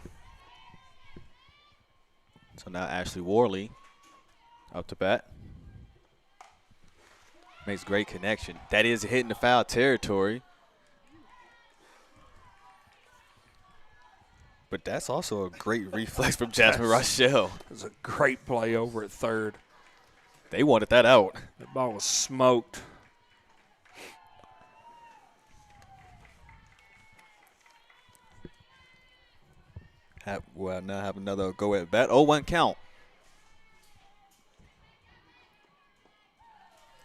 So now Ashley Worley up to bat. Makes great connection. That is hitting the foul territory. But that's also a great reflex from Jasmine Rochelle. It was a great play over at third. They wanted that out. That ball was smoked. Well, now have another go at bat. 0-1 count.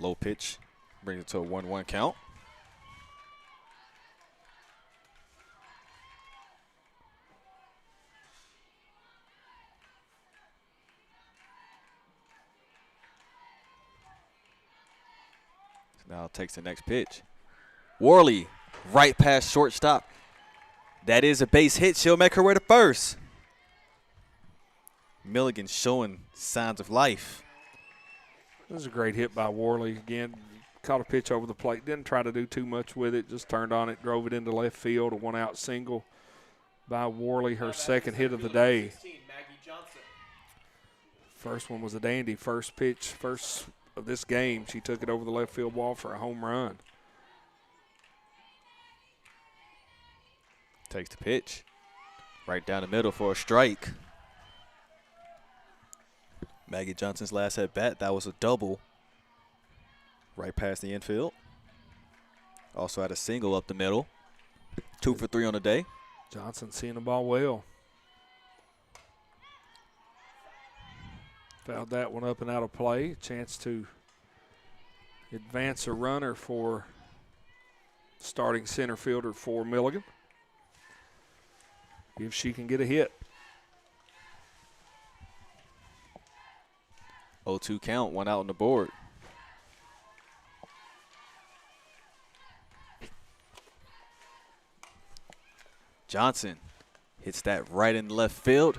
Low pitch. Brings it to a 1-1 count. Now takes the next pitch. Worley, right past shortstop. That is a base hit. She'll make her way to first. Milligan showing signs of life. This is a great hit by Worley. Again, caught a pitch over the plate. Didn't try to do too much with it. Just turned on it, drove it into left field. A 1-out single by Worley. Her second hit of the day. First one was a dandy. First pitch, first of this game. She took it over the left field wall for a home run. Takes the pitch. Right down the middle for a strike. Maggie Johnson's last at bat, that was a double. Right past the infield. Also had a single up the middle. 2 for 3 on the day. Johnson seeing the ball well. Fouled that one up and out of play. Chance to advance a runner for starting center fielder for Milligan. If she can get a hit. 0-2 count, 1 out on the board. Johnson hits that right in left field.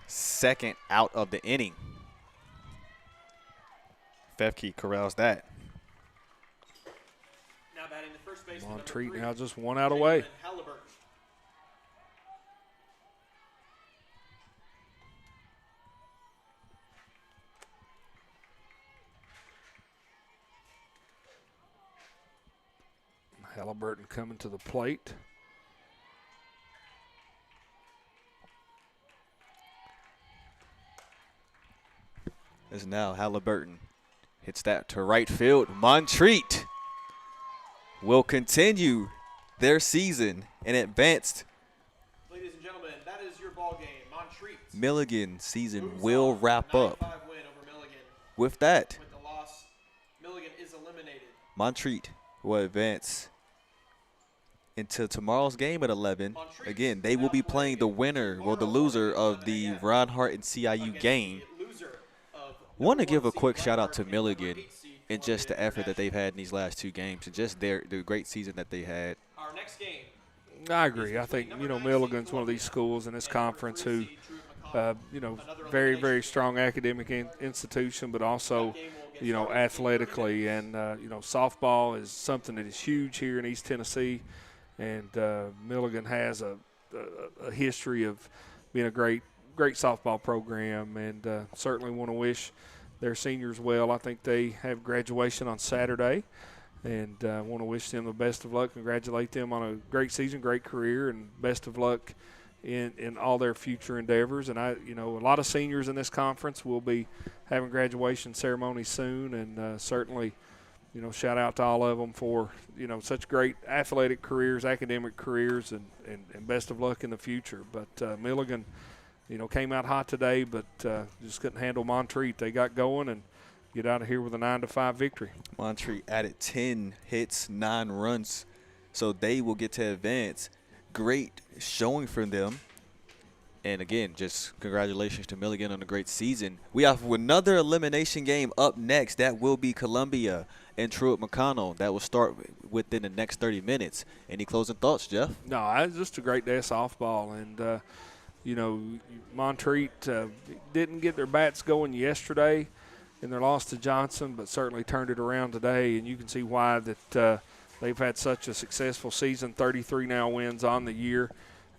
Second out of the inning. Fefke corrals that. Now batting the first baseman, Montreat now just 1 out away. Halliburton coming to the plate. As now Halliburton hits that to right field. Montreat will continue their season and advanced. Ladies and gentlemen, that is your ball game. Montreat. Milligan season will wrap up. 9-5 win over Milligan. With that, With the loss, Milligan is eliminated. Montreat will advance into tomorrow's game at 11. Again, they will be playing the winner, well, the loser of the Ron Hart and CIU game. Want to give a quick shout out to Milligan and just the effort that they've had in these last 2 games and just the great season that they had. Our next game. I agree. I think, Milligan's one of these schools in this conference who, very, very strong academic institution, but also, athletically. And, softball is something that is huge here in East Tennessee. And Milligan has a history of being a great great softball program, and certainly want to wish their seniors well. I think they have graduation on Saturday, and want to wish them the best of luck, congratulate them on a great season, great career, and best of luck in all their future endeavors. And a lot of seniors in this conference will be having graduation ceremonies soon, and certainly, shout out to all of them for, such great athletic careers, academic careers, and best of luck in the future. But Milligan, came out hot today, but just couldn't handle Montreat. They got going and get out of here with a 9-5 victory. Montreat added 10 hits, 9 runs, so they will get to advance. Great showing from them. And again, just congratulations to Milligan on a great season. We have another elimination game up next. That will be Columbia and Truett McConnell. That will start within the next 30 minutes. Any closing thoughts, Jeff? No, it was just a great day of softball. And, Montreat didn't get their bats going yesterday in their loss to Johnson, but certainly turned it around today. And you can see why that they've had such a successful season, 33 now wins on the year.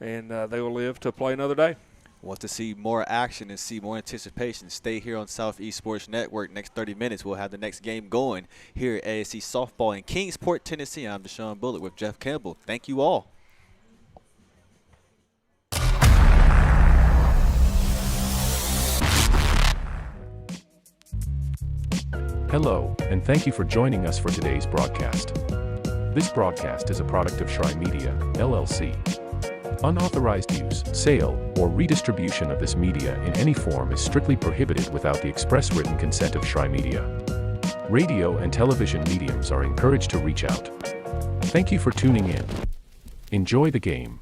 And they will live to play another day. Want to see more action and see more anticipation? Stay here on Southeast Sports Network. Next 30 minutes, we'll have the next game going here at ASC Softball in Kingsport, Tennessee. I'm Deshaun Bullock with Jeff Campbell. Thank you all. Hello, and thank you for joining us for today's broadcast. This broadcast is a product of Shrine Media, LLC. Unauthorized use, sale, or redistribution of this media in any form is strictly prohibited without the express written consent of Shrine Media. Radio and television mediums are encouraged to reach out. Thank you for tuning in. Enjoy the game.